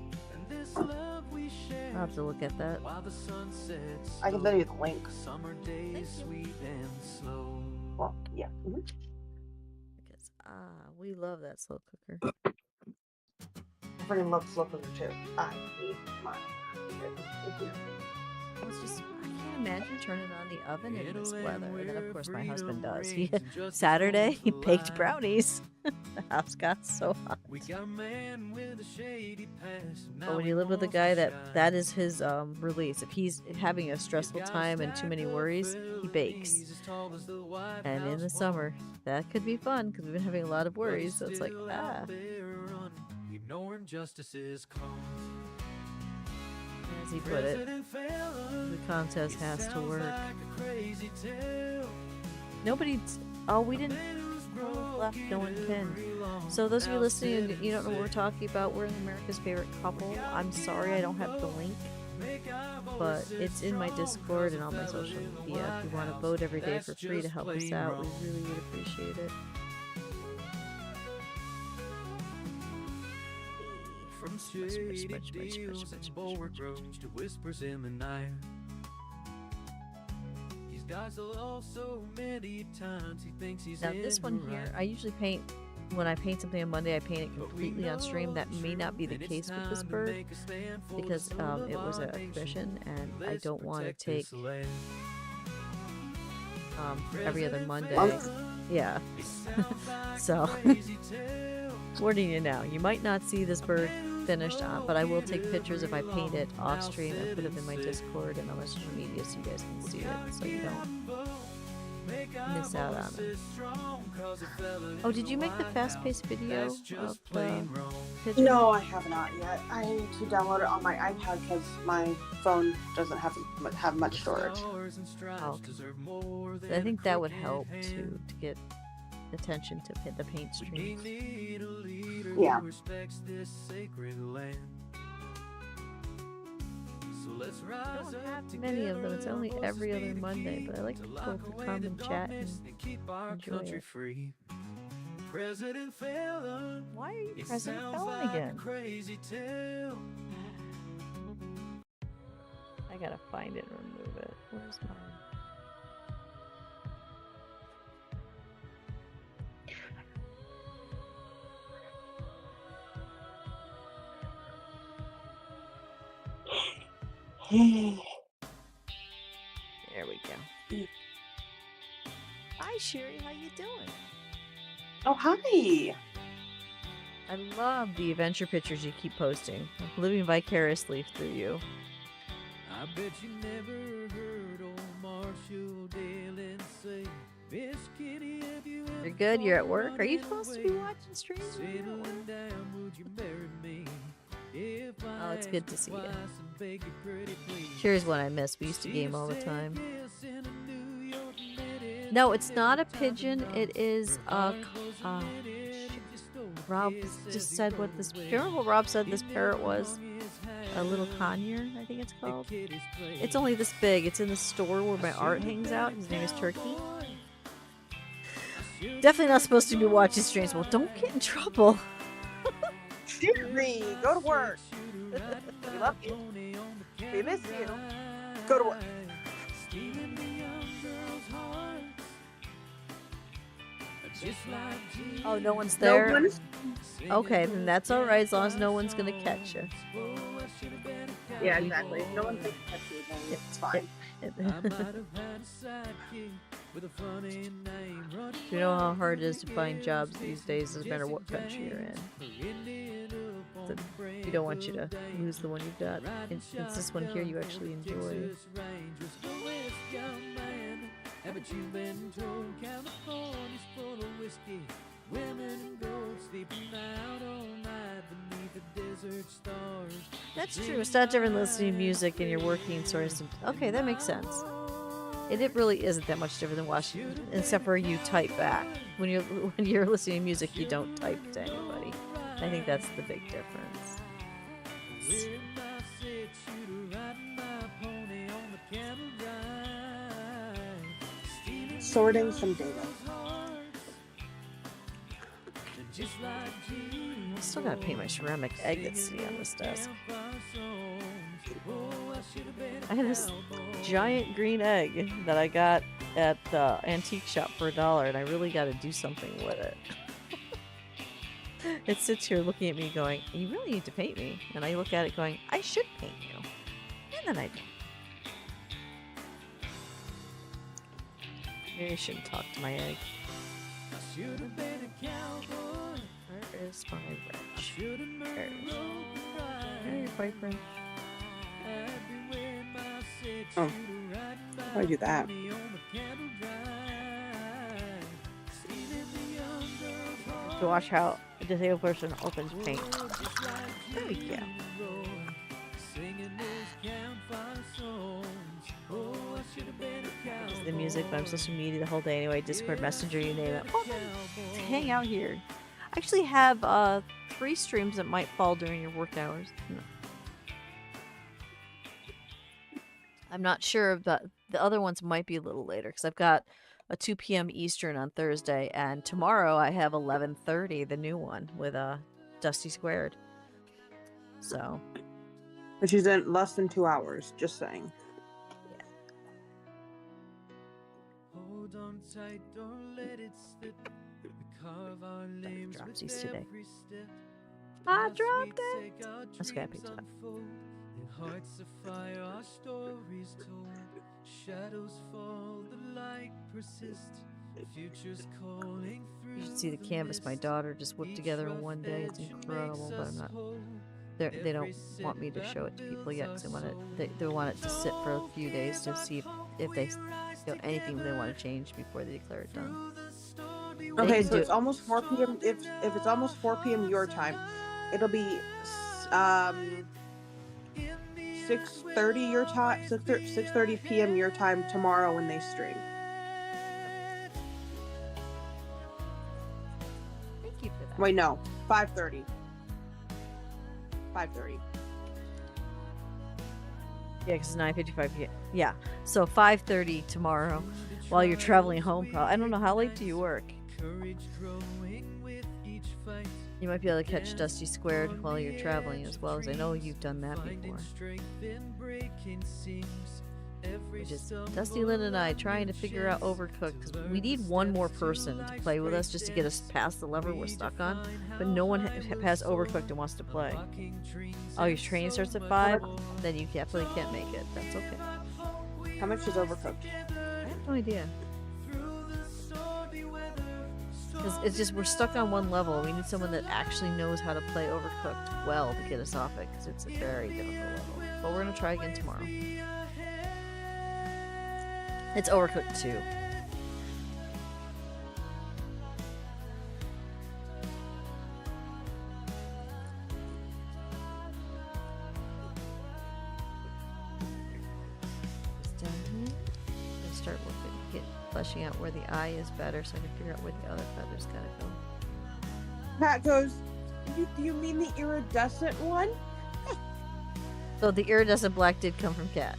I'll have to look at that. I can send you the link. Summer days, sweet and slow. Well, yeah. Mhm. Because we love that slow cooker. I freaking love slow cooker too. I need mine. I can't imagine turning on the oven in this weather. And then of course my husband does. Saturday he baked brownies. The house got so hot. We got a man with a shady past. But when you live with a guy that is his release. If he's having a stressful time and too many worries, he bakes. And in the summer, that could be fun because we've been having a lot of worries. So it's like, Ignoring justice's call. as he put it, the contest has to work. We didn't left no one pinned. So those of you listening and you don't know what we're talking about, we're in America's Favorite Couple. I'm sorry I don't have the link, but it's in my Discord and on my social media. If you want to vote every day for free to help us out, we really would appreciate it. From shady deals and bulwark roads to whispers in the night. He's dodged the law so many times he thinks he's Now this one here, I usually paint, when I paint something on Monday, I paint it completely on stream. That may not be the case with this bird because it was a commission and I don't want to take every other Monday. Yeah. So, warning you now, you might not see this bird finished on, but I will take pictures if I paint it off stream and put it in my Discord and on my social media so you guys can see it, so you don't miss out on it. Oh, did you make the fast-paced video of the pigeon? No, I have not yet. I need to download it on my iPad because my phone doesn't have much storage. Oh, I think that would help to get attention to the paint streams. Yeah. I don't have many of them. It's only every other Monday, but I like people to come and chat and enjoy it. Why are you President Felon again? I gotta find it and remove it. Where's mine? There we go. Hi, Sherry. How you doing? Oh, hi. I love the adventure pictures you keep posting. I'm living vicariously through you. I bet you never heard old Marshall Dillon say, Miss Kitty, have you You're good? You're at work? Are you supposed to be watching streams? when you're at work? settling down, would you marry me? If Oh, it's good to see you. I asked and begged you pretty please. Here's one I miss. We used to game all the time. No, it's not a pigeon. It is a. Rob just said what this. Do you remember what Rob said this parrot was? A little conure, I think it's called. It's only this big. It's in the store where my art hangs out. His name is Turkey. Definitely not supposed to be watching streams. Well, don't get in trouble. Sherry, go to work. We love you. We miss you. Go to work. Oh, no one's No there? one's- Okay, then that's alright as long as no one's gonna catch you. Yeah, exactly. If no one thinks that's you, then it's fine. You know how hard it is to find jobs these days, no matter what country you're in. So we don't want you to lose the one you've got. It's this one here you actually enjoy. Haven't you been told California's full of whiskey? Women and goats sleeping out all night beneath the desert stars. That's true. It's not different listening to music and you're working sort of some. Okay, that makes sense. It really isn't that much different than watching, except for you type back. When you're listening to music, you don't type to anybody. I think that's the big difference. With my six-shooter riding my pony on the cattle drive. Stealing Sorting some data. just like Jesus. I still gotta paint my ceramic egg that's sitting on this desk. I have this giant green egg that I got at the antique shop for $1, and I really got to do something with it. It sits here looking at me going, you really need to paint me. And I look at it going, I should paint you. And then I don't. Maybe I shouldn't talk to my egg. Where is my wrench? There it is. There your pipe wrench. Oh, how do I do that? To watch how a disabled person opens paint. There we go. This is the music, but I'm social media the whole day anyway. Discord, Messenger, you name it. Oh, hang out here. I actually have 3 streams that might fall during your work hours. No. I'm not sure, but the other ones might be a little later because I've got a 2 p.m. Eastern on Thursday, and tomorrow I have 11:30, the new one with Dusty Squared. So, Which is in less than 2 hours, just saying. Hold on tight, don't let it slip. We carve our names dropped with these today. every step. I As dropped we it. take our That's okay, I picked dreams it up. unfold, in hearts afire, our stories told. Shadows fall, the light persists. Future's calling through. You should see the canvas my daughter just whipped together in one day. It's incredible, but I'm not. They don't want me to show it to people yet because they want it to sit for a few days to see if they anything they want to change before they declare it done. Okay, can so do it's almost 4 p.m. If it's almost 4 p.m. your time, it'll be um 6:30 your time, 6:30 p.m. your time tomorrow when they stream. Thank you for that. Wait, no, 5:30. 5:30. Yeah, because it's 9:55 p.m. Yeah, so 5:30 tomorrow, while you're traveling home. I don't know, how late do you work? You might be able to catch Dusty Squared while you're traveling as well, as I know you've done that before. Which is Dusty, Lynn, and I trying to figure out Overcooked, because we need one more person to play with us just to get us past the lever we're stuck on, but no one has Overcooked and wants to play. Oh, your training starts at 5? Then you definitely can't make it. That's okay. How much is Overcooked? I have no idea. It's just we're stuck on one level. We need someone that actually knows how to play Overcooked well to get us off it, because it's a very difficult level. But we're gonna try again tomorrow. It's Overcooked 2. Just down here. And start fleshing out where the eye is better, so I can figure out where the other feathers gotta go. Pat goes, do you mean the iridescent one? So the iridescent black did come from Cat.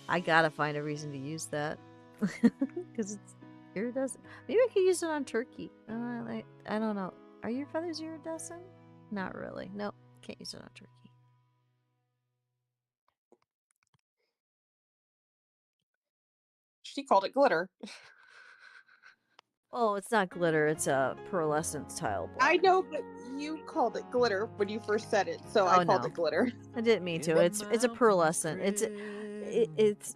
I gotta find a reason to use that. Because it's iridescent. Maybe I could use it on turkey. I don't know. Are your feathers iridescent? Not really. Nope. Can't use it on turkey. She called it glitter. Oh, it's not glitter. It's a pearlescent tile block. I know, but you called it glitter when you first said it, so I called it glitter. I didn't mean to. It's a pearlescent. It's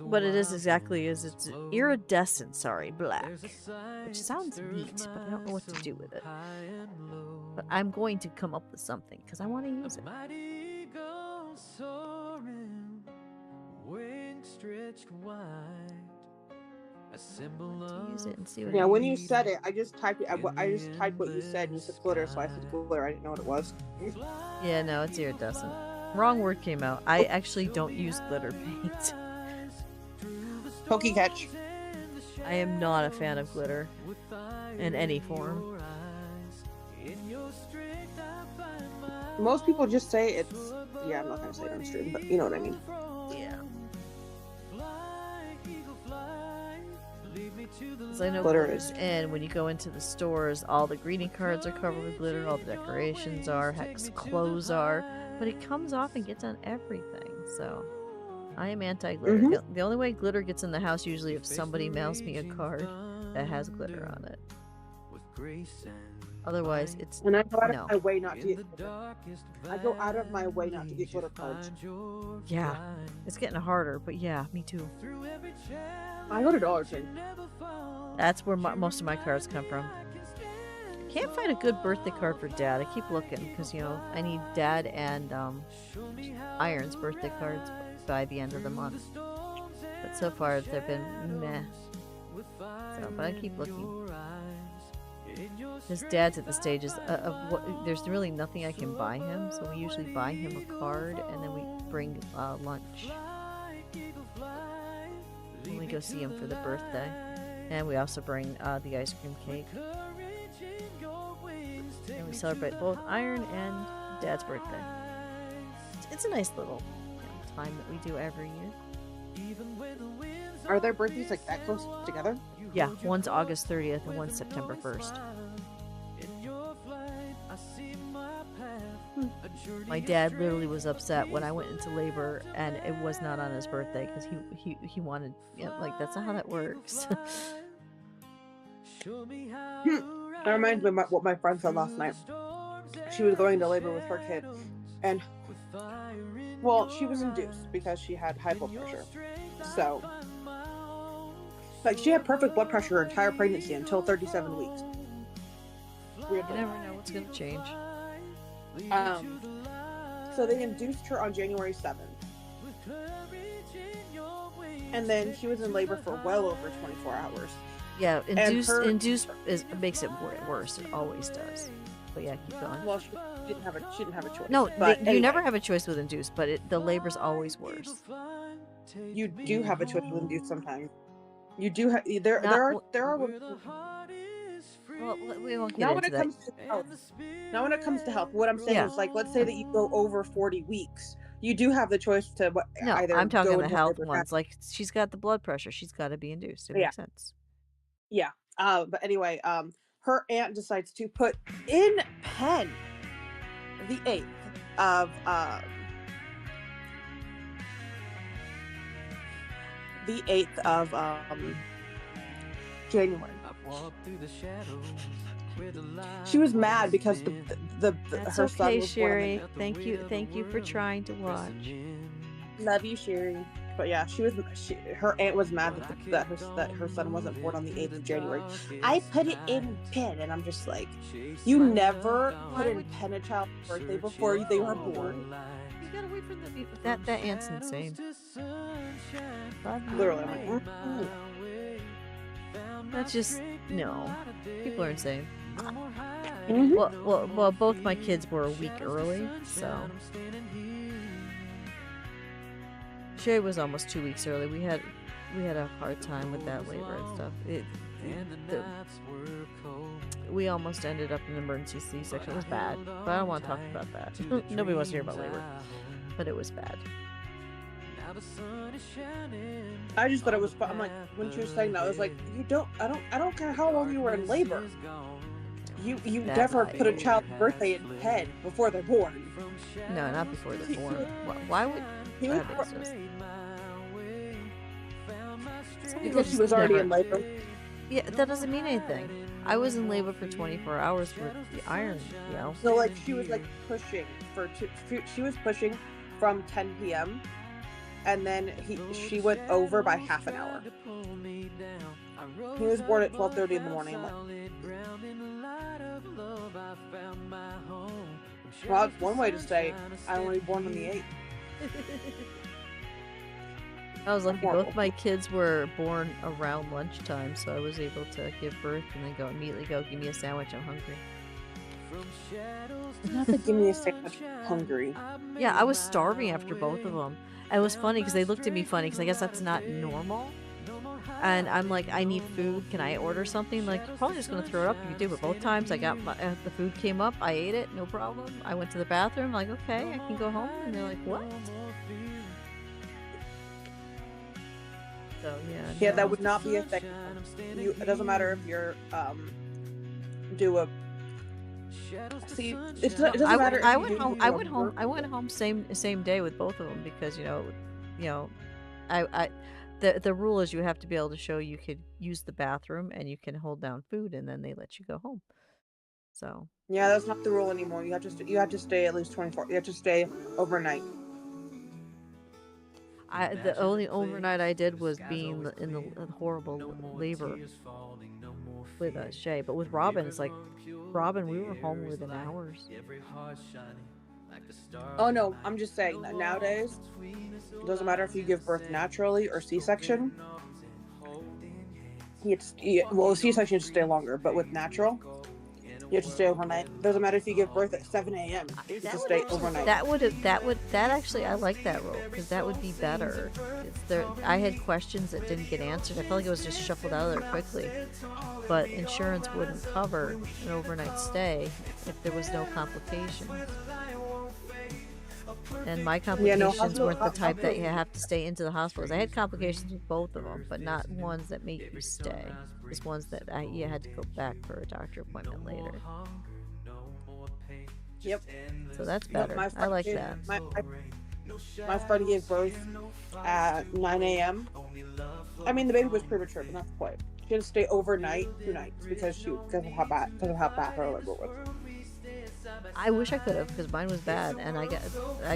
what it is exactly is it's iridescent. Sorry, black, which sounds neat, but I don't know what to do with it. But I'm going to come up with something because I want to use it. To use it and see what. Yeah, when you said it, I just typed what you said, and you said glitter, so I said glitter. I didn't know what it was. Yeah, no, it's iridescent. Wrong word came out. I actually don't use glitter paint. Pokey catch. I am not a fan of glitter in any form. Most people just say it's. Yeah, I'm not gonna say it on stream, but you know what I mean. Yeah. Because I know Glitter glitters, and when you go into the stores, all the greeting cards are covered with glitter, all the decorations are, hex clothes are, but it comes off and gets on everything. So I am anti-glitter. Mm-hmm. The only way glitter gets in the house usually if somebody mails me a card that has glitter on it. Otherwise, it's and I go out no. of my way not to get glitter. I go out of my way not to get glitter cards. Yeah, it's getting harder, but yeah, me too. I go to Dollar Tree. That's where most of my cards come from. Can't find a good birthday card for Dad. I keep looking because, you know, I need Dad and Iron's birthday cards by the end of the month. But so far, they've been meh. So, but I keep looking. His Dad's at the stages of what. There's really nothing I can buy him, so we usually buy him a card and then we bring lunch. When we go see him for the birthday. And we also bring the ice cream cake. And we celebrate both Iron and Dad's birthday. It's a nice little time that we do every year. Are their birthdays like that close together? Yeah, one's August 30th and one's September 1st. My dad literally was upset when I went into labor and it was not on his birthday because he wanted, you know, like, that's not how that works. That reminds me of what my friend said last night. She was going to labor with her kid, and well, she was induced because she had high blood pressure. So, like, she had perfect blood pressure her entire pregnancy until 37 weeks. You never know what's gonna change. So they induced her on January 7th. And then she was in labor for well over 24 hours. Yeah, And induced makes it worse. It always does. But yeah, keep going. well, she didn't have a choice. No, but you never anyway, have a choice with induced, but the labor's always worse. you do have a choice with induced sometimes. You do have Not there are women well, we won't get not when into it that. comes to health. Not when it comes to health. What I'm saying Yeah. is, like, let's say that you go over 40 weeks, you do have the choice to No, either I'm talking go the into health labor. ones. Like she's got the blood pressure, she's got to be induced. It Yeah, makes sense. yeah. But anyway, her aunt decides to put in pen the 8th of January. She was mad because That's her son okay, was born on the Sherry. Thank you for trying to watch. Love you, Sherry. But yeah, her aunt was mad that her son wasn't born on the 8th of January. I put it in pen, and I'm just like, you never put in pen a child's birthday before they were born. You gotta wait for that aunt's insane. Literally, I'm like, That's just no. People are insane. Mhm. Well, both my kids were a week early, so Sherry was almost 2 weeks early. We had a hard time with that labor and stuff. We almost ended up in an emergency C-section. It was bad, but I don't want to talk about that. Nobody wants to hear about labor, but it was bad. I just thought it was fun. I'm like, when she was saying that, I was like, I don't care how long you were in labor. You That never night. put a child's birthday in pen before they're born. No, not before they're born. Why would? He was that makes no sense. Some people because she just was already never- in labor. Yeah, that doesn't mean anything. I was in labor for 24 hours with the iron, you know. So like she was like pushing she was pushing from 10 p.m. and then she went over by half an hour. He was born at 12:30 in the morning. I'm like, well, that's one way to say I only born on the 8th. I was lucky. Horrible. Both my kids were born around lunchtime, so I was able to give birth and then immediately go give me a sandwich. I'm hungry. Not to give me a sandwich. Hungry. Yeah, I was starving after both of them. And it was funny because they looked at me funny because I guess that's not normal. And I'm like, I need food. Can I order something? Like, you're probably just gonna throw it up if you do. But both times I got the food came up, I ate it, no problem. I went to the bathroom, like, okay, I can go home. And they're like, what? So Yeah, no. that would not be a thing. It doesn't matter if you're do a. See, it doesn't matter. If I you went do home. do I a went home. birth- I went home same day with both of them because the rule is you have to be able to show you could use the bathroom and you can hold down food and then they let you go home. So Yeah, that's not the rule anymore. You have to stay at least 24. You have to stay overnight. the only overnight I did was being in the horrible labor with Shay, but with Robin, it's like Robin, we were home within hours. Oh no, I'm just saying that nowadays it doesn't matter if you give birth naturally or C-section. Well, C-section you have to stay longer, but with natural, you have to stay overnight. Doesn't matter if you give birth at 7 a.m. You have to stay overnight. That actually, I like that rule because that would be better. I had questions that didn't get answered. I felt like it was just shuffled out of there quickly. But insurance wouldn't cover an overnight stay if there was no complications. And my complications weren't the type that you have to stay into the hospitals. I had complications with both of them, but not ones that make you stay. Just ones that you had to go back for a doctor appointment later. Yep. So that's Yep, better. I like that. My friend gave birth at 9 a.m. I mean, the baby was premature, but not quite. She had to stay overnight 2 nights because of how bad her labor was. I wish I could have because mine was bad, and I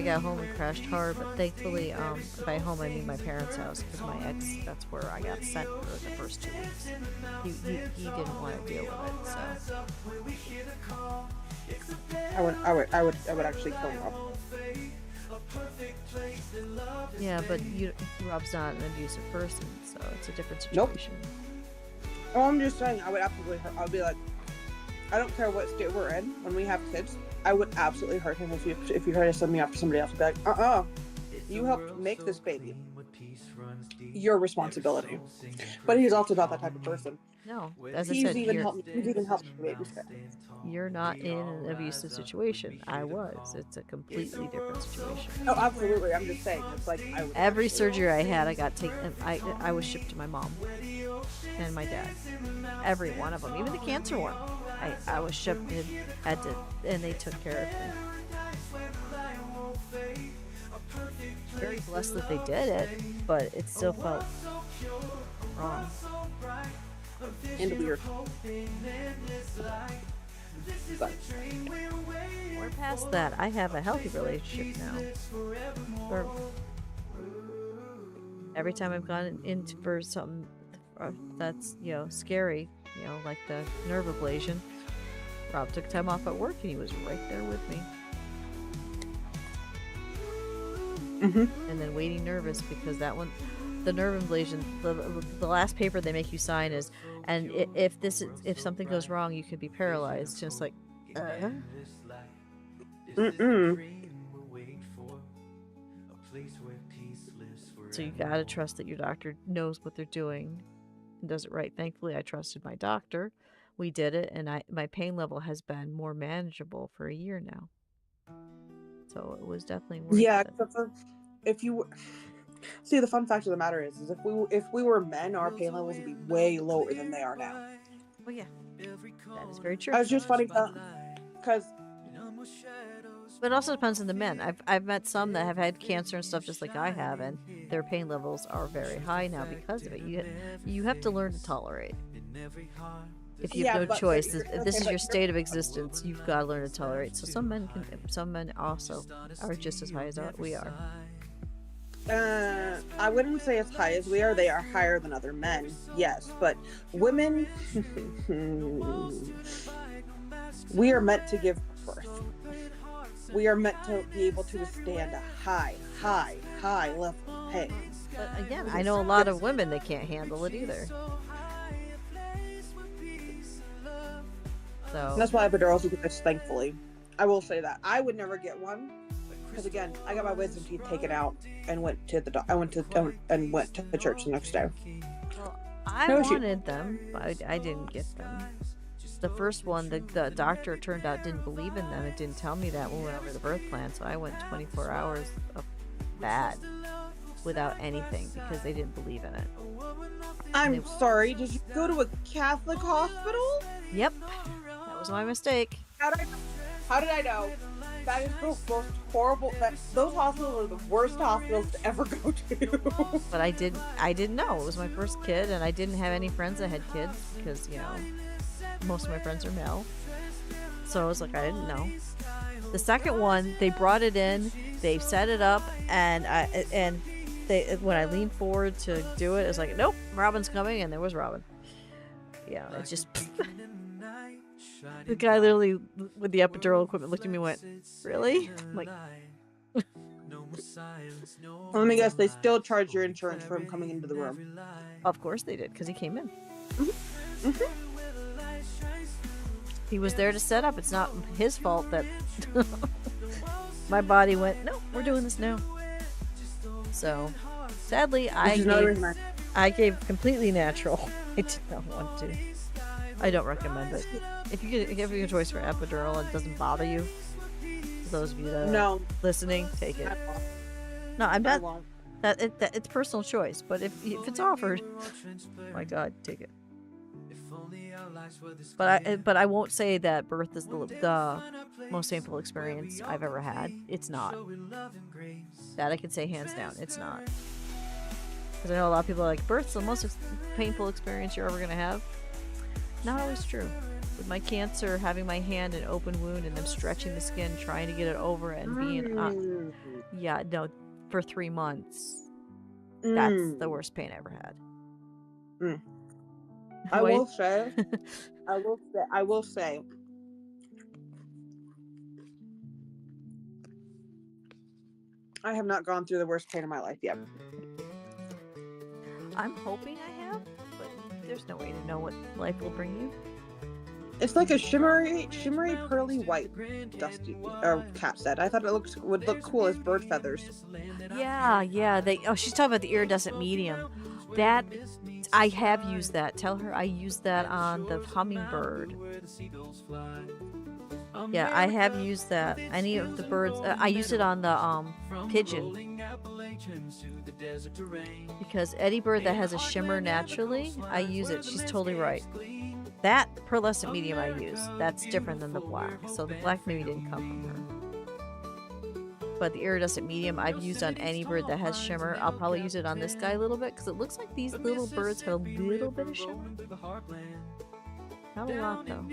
got home and crashed hard. But thankfully, by home I mean my parents' house because my ex, that's where I got sent for the first 2 weeks. He didn't want to deal with it, so I would actually kill Rob. yeah. But Rob's not an abusive person, so it's a different Nope. situation. Oh, I'm just saying, I would absolutely hurt. I would be like, I don't care what state we're in when we have kids. I would absolutely hurt him if you try to send me off to somebody else. I'd be like, you helped make this baby. Your responsibility. But he's also not that type of person. No, as I He's said, even helped me babysit. you're not in an abusive situation. I was. It's a completely different situation. Oh, absolutely. I'm just saying. It's like I would Every surgery I had, I got taken. I was shipped to my mom and my dad. Every one of them, even the cancer one. I was shipped and had to, and they took care of me. Very blessed that they did it, but it still felt wrong. and weird. But We're past that. I have a healthy relationship now. Every time I've gone in for something that's scary, like the nerve ablation, Rob took time off at work and he was right there with me. And then waiting nervous because that one, the nerve ablation, the last paper they make you sign is, and if something goes wrong, you could be paralyzed. Just like, So you gotta trust that your doctor knows what they're doing and does it right. Thankfully, I trusted my doctor. We did it, and my pain level has been more manageable for a year now. So it was definitely worth yeah, it. if you see, the fun fact of the matter is if we were men, our pain levels would be way lower than they are now. Well, yeah, that is very true. It's just funny because. But it also depends on the men. I've met some that have had cancer and stuff just like I have, and their pain levels are very high now because of it. You have to learn to tolerate. If you have no choice, if this is your state of existence, you've got to learn to tolerate. So some men also are just as high as we are. I wouldn't say as high as we are. They are higher than other men, yes. But women, we are meant to give birth. We are meant to be able to withstand a high level of pain. But again, I know a lot of women that can't handle it either. So And that's why epidurals do this, thankfully. I will say that. I would never get one. Because again, I got my wisdom teeth taken out and went to the church the next day. Well, I wanted them, but I didn't get them. The first one, the doctor turned out didn't believe in them. It didn't tell me that when we went over the birth plan, so I went 24 hours of bad without anything because they didn't believe in it. I'm sorry, did you go to a Catholic hospital? Yep, that was my mistake. How did I know? That is the most horrible. Those hospitals are the worst hospitals to ever go to. But I didn't know. It was my first kid, and I didn't have any friends that had kids because most of my friends are male. So I was like, I didn't know. The second one, they brought it in, they set it up, and when I leaned forward to do it, it was like, nope, Robin's coming, and there was Robin. Yeah, it just. The guy literally with the epidural equipment looked at me and went, really? I'm like, let me guess, they still charge your insurance for him coming into the room. Of course they did, because he came in. He was there to set up. It's not his fault that my body went, no, we're doing this now. So, sadly, I gave completely natural. I did not want to. I don't recommend it. If you give a choice for epidural and it doesn't bother you, for those of you that are listening, take it. No, I'm not. It's personal choice, but if it's offered, oh my God, take it. But I won't say that birth is the most painful experience I've ever had. It's not. That I can say hands down, it's not. Because I know a lot of people are like, birth's the most painful experience you're ever gonna have. Not always true. With my cancer, having my hand an open wound and them stretching the skin, trying to get it over it, and being for 3 months. That's the worst pain I ever had. I will say, I have not gone through the worst pain of my life yet. I'm hoping I have, but there's no way to know what life will bring you. It's like a shimmery, pearly white dusty cat said. I thought it would look cool as bird feathers. Yeah. She's talking about the iridescent medium. That I have used that. Tell her I used that on the hummingbird. Yeah, I have used that. Any of the birds. I used it on the pigeon. Because any bird that has a shimmer naturally, I use it. She's totally right. That pearlescent medium I use, that's different than the black. So the black maybe didn't come from her. But the iridescent medium I've used on any bird that has shimmer. I'll probably use it on this guy a little bit because it looks like these little birds have a little bit of shimmer. Not a lot though.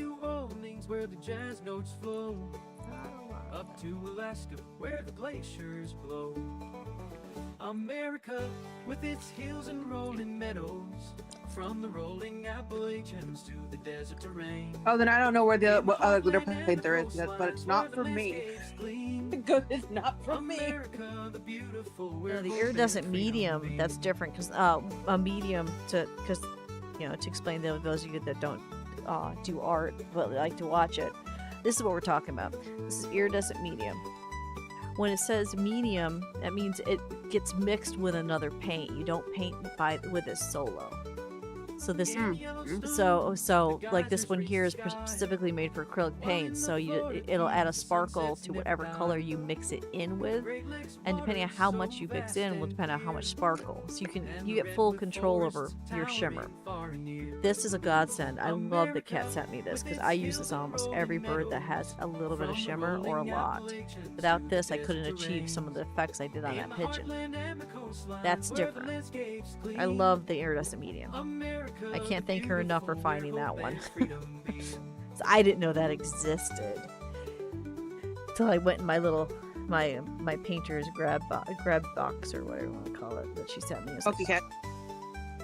Up to Alaska, where the glaciers blow. America, with its hills and rolling meadows, from the rolling Appalachians to the desert terrain. Oh, then I don't know what other glitter paint there is, but it's not for me. Good, it's not for me. No, the iridescent medium, that's different because a medium to explain to those of you that don't do art but like to watch it. This is what we're talking about. This is iridescent medium. When it says medium, that means it gets mixed with another paint. You don't paint with it solo. So this, so like this one here is specifically made for acrylic paint. So it'll add a sparkle to whatever color you mix it in with, and depending on how much you mix in will depend on how much sparkle. So you get full control over your shimmer. This is a godsend. I love that Kat sent me this because I use this on almost every bird that has a little bit of shimmer or a lot. Without this, I couldn't achieve some of the effects I did on that pigeon. That's different. I love the iridescent medium. I can't thank her enough for finding that one. So I didn't know that existed until I went in my little my painter's grab box or whatever you want to call it that she sent me. Okay, Kat.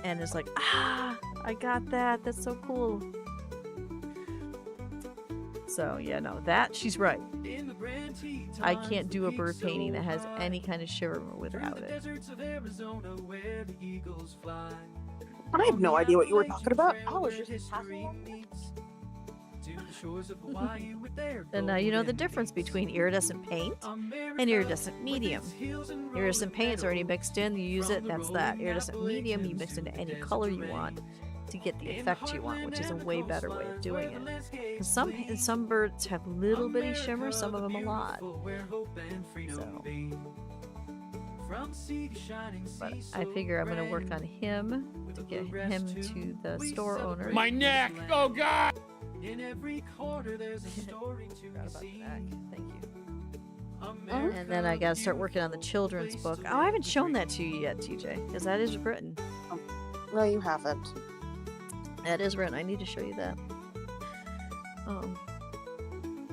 And it's like, I got that. That's so cool. So yeah, no, that she's right. I can't do a bird painting that has any kind of shimmer without it. I have no idea what you were talking about. I was just passing. And now you know the difference between iridescent paint and iridescent medium. Iridescent paint is already mixed in, you use it, that's that. Iridescent medium, you mix into any color you want to get the effect you want, which is a way better way of doing it. Because some birds have little bitty shimmer, some of them a lot. So. But I figure I'm going to work on him to get him to the store owner. My neck! Oh God! In every quarter there's a story to Forgot about the neck. Thank you. America. And then I got to start working on the children's book. Oh, I haven't shown that to you yet, TJ, because that is written. No, you haven't. That is written. I need to show you that.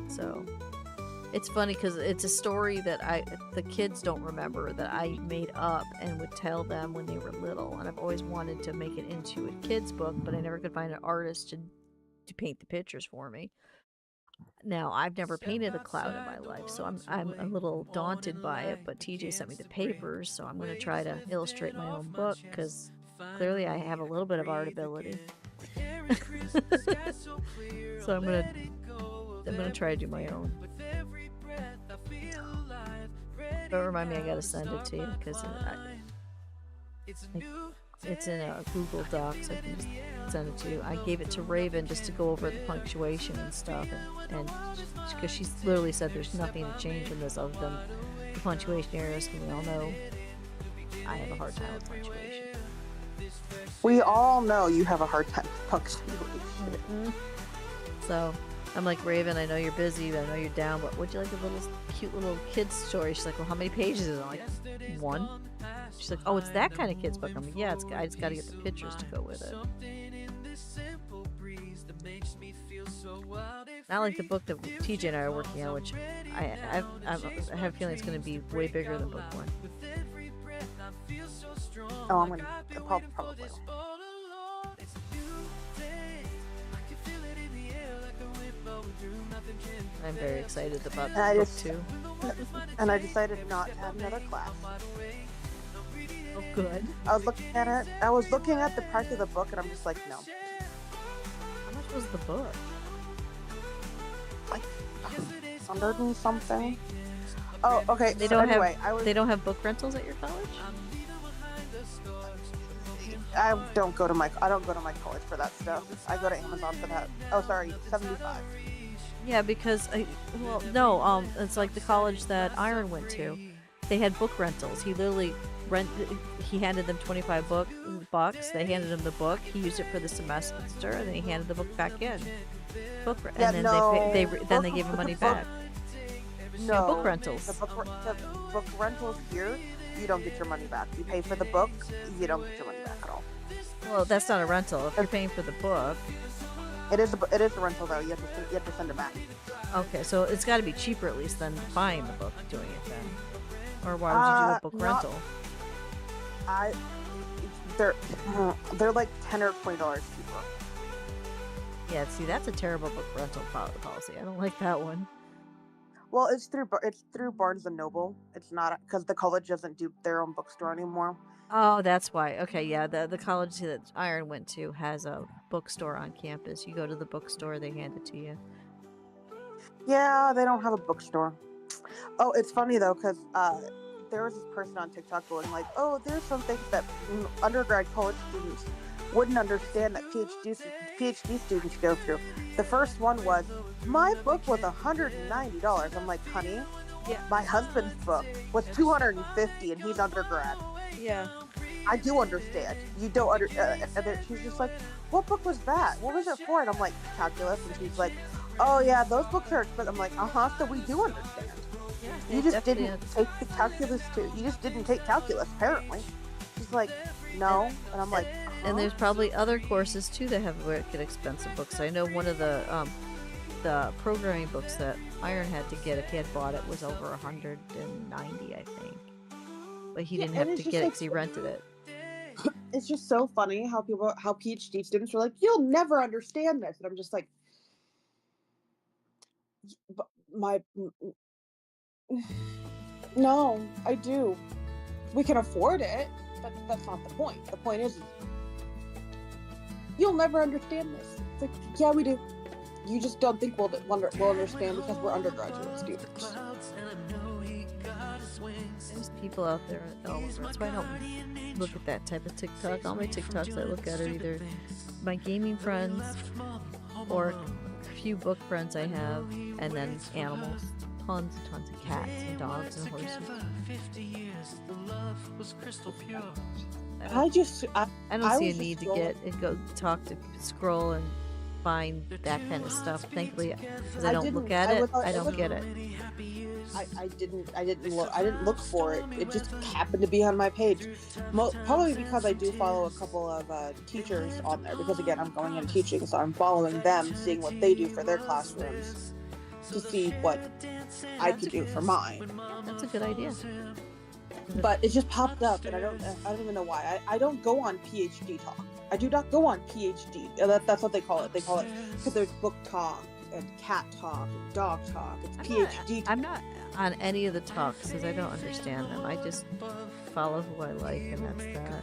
So it's funny because it's a story that the kids don't remember that I made up and would tell them when they were little. And I've always wanted to make it into a kid's book, but I never could find an artist to paint the pictures for me. Now, I've never painted a cloud in my life, so I'm a little daunted by it, but TJ sent me the papers, so I'm going to try to illustrate my own book because clearly I have a little bit of art ability. So I'm gonna try to do my own. Don't remind me, I gotta send it to you because it's in a Google Doc, so I can just send it to you. I gave it to Raven just to go over the punctuation and stuff, and because she's literally said there's nothing to change in this other than the punctuation errors, because we all know I have a hard time with punctuation. We all know you have a hard time punctuation. So I'm like, Raven, I know you're busy, I know you're down, but would you like a little cute little kid's story? She's like, well, how many pages is it? I'm like, 1. She's like, oh, it's that kind of kid's book. I'm like, yeah, I just got to get the pictures to go with it. Not like the book that TJ and I are working on, which I have a feeling it's going to be way bigger than book 1. Oh, I'm gonna probably. I'm very excited about And I book just- 2. And I decided not to have another class. Oh, good. I was looking at it. I was looking at the price of the book, and I'm just like, no. How much was the book? Like, 100 and something. Oh, okay. They so don't anyway, have they don't have book rentals at your college? I don't go to my college for that stuff. I go to Amazon for that. Oh, sorry, 75. Yeah, because no, it's like the college that Iron went to. They had book rentals. He literally he handed them 25 bucks. They handed him the book. He used it for the semester, and then he handed the book back in. Yeah, And then no. they gave him money back. No, Yeah, book rentals. The book rentals here, you don't get your money back. You pay for the book, you don't get your money back at all. Well, that's not a rental. If you're paying for the book, It is a rental though. You have to send it back. okay, so it's got to be cheaper at least than buying the book, doing it then. Or why would you do a book not- rental? They're like $10 or $20 cheaper. Yeah, see, that's a terrible book rental policy. I don't like that one. Well, it's through Barnes and Noble. It's not because the college doesn't do their own bookstore anymore. Oh, that's why. Okay, yeah, the college that Iron went to has a bookstore on campus. You go to the bookstore, they hand it to you. Yeah, they don't have a bookstore. Oh, it's funny though, because there was this person on TikTok going like, "Oh, there's some things that undergrad college students wouldn't understand that PhD students go through." The first one was, "My book was $190." I'm like, "Honey, Yeah. my husband's book was $250, and he's undergrad." Yeah. I do understand. You don't under. And then she's just like, "What book was that? What was it for?" And I'm like, "Calculus." And she's like, "Oh yeah, those books are expensive." I'm like, So we do understand. You just didn't take the calculus too. You just didn't take calculus apparently. She's like, "No," and I'm like, And there's probably other courses too that have wicked expensive books. I know one of the programming books that Iron had to get, if he had bought it, was over 190, I think. But he didn't have and to it's get it just because he rented it. It's just so funny how PhD students are like, "You'll never understand this," and I'm just like, "But no, I do. We can afford it. That's not the point. The point is, you'll never understand this." It's like, yeah, we do. You just don't think we'll understand because we're undergraduate students. There's people out there all over. That's why I don't look at that type of TikTok. All my TikToks I look at are either my gaming friends or a few book friends I have, and then animals. Tons and tons of cats and dogs and horses. I I don't see a was need just to go talk to scroll and find that kind of stuff. Thankfully, because I don't look at it, I don't get it. I didn't look for it. It just happened to be on my page. Probably because I do follow a couple of teachers on there. Because again, I'm going into teaching, so I'm following them, seeing what they do for their classrooms, to see what I could do for mine. That's a good idea. But it just popped up, and I don't even know why. I don't go on PhD talk. I do not go on PhD. That's what they call it. They call it, because there's book talk and cat talk and dog talk. It's PhD talk. I'm not on any of the talks because I don't understand them. I just follow who I like, and that's that.